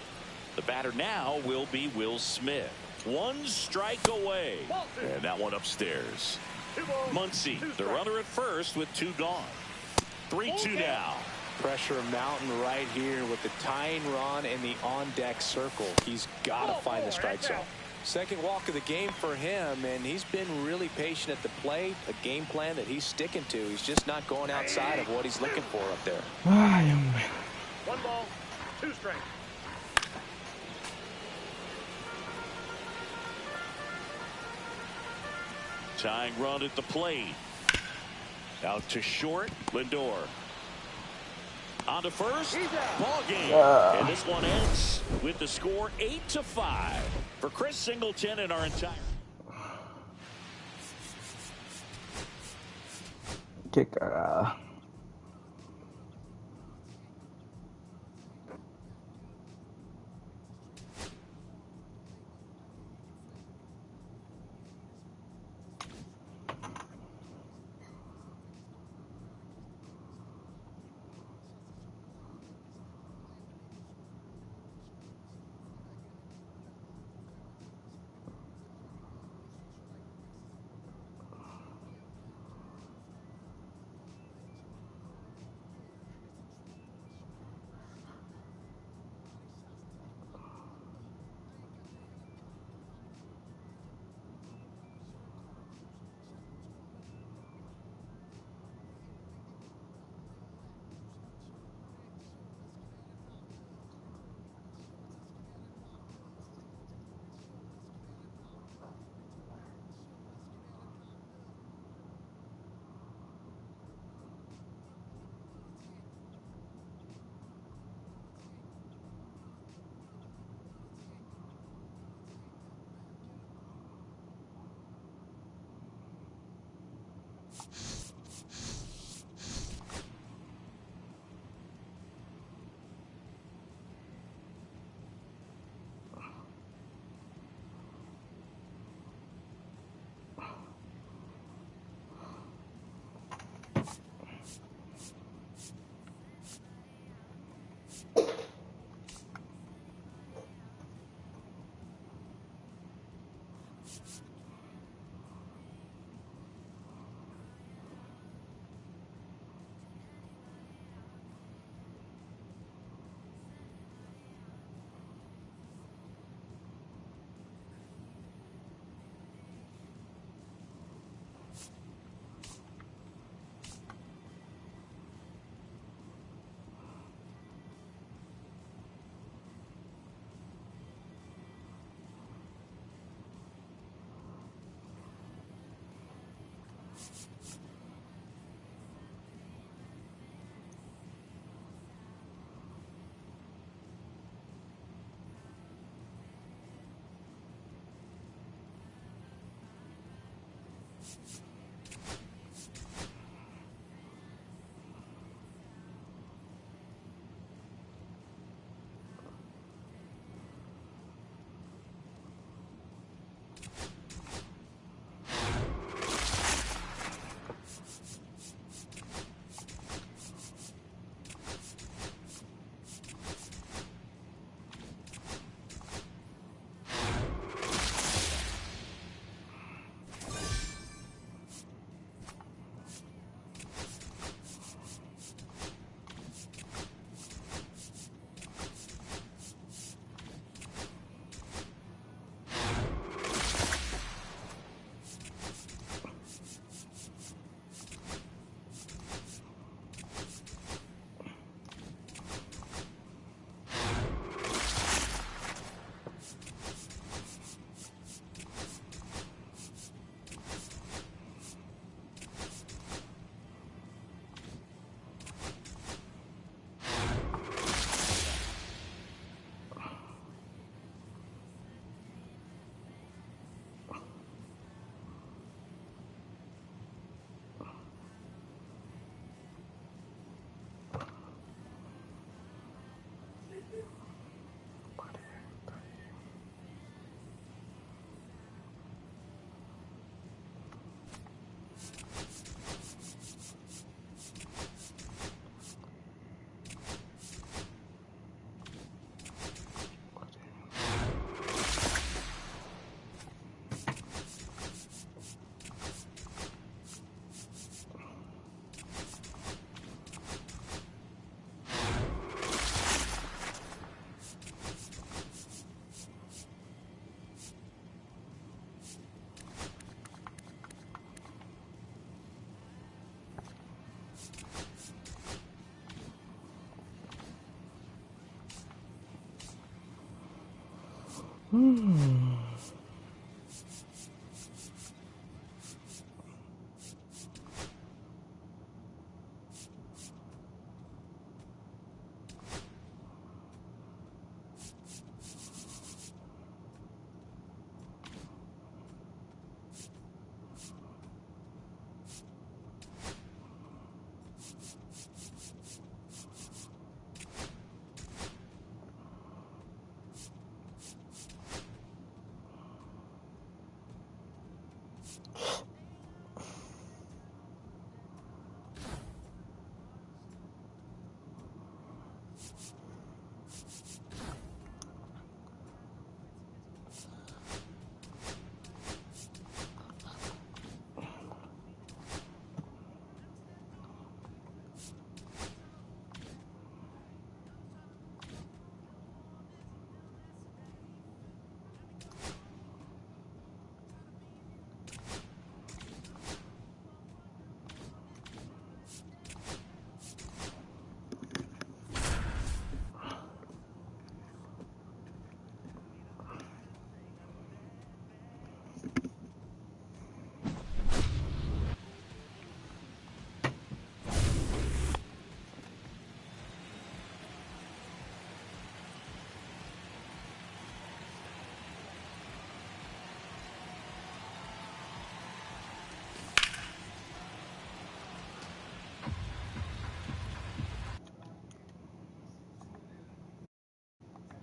The batter now will be Will Smith. 1 strike away. And that one upstairs. Muncy, the runner at first with 2 gone. 3-2 now. Pressure mountain right here with the tying run in the on-deck circle. He's got to find the strike zone. Second walk of the game for him, and he's been really patient at the plate. A game plan that he's sticking to. He's just not going outside of what he's looking for up there. Ay, hombre. 1 ball, 2 strikes. Tying run at the plate. Out to short. Lindor. On to first. Ball game. And this one ends with the score 8-5 for Chris Singleton and our entire. Qué cagada.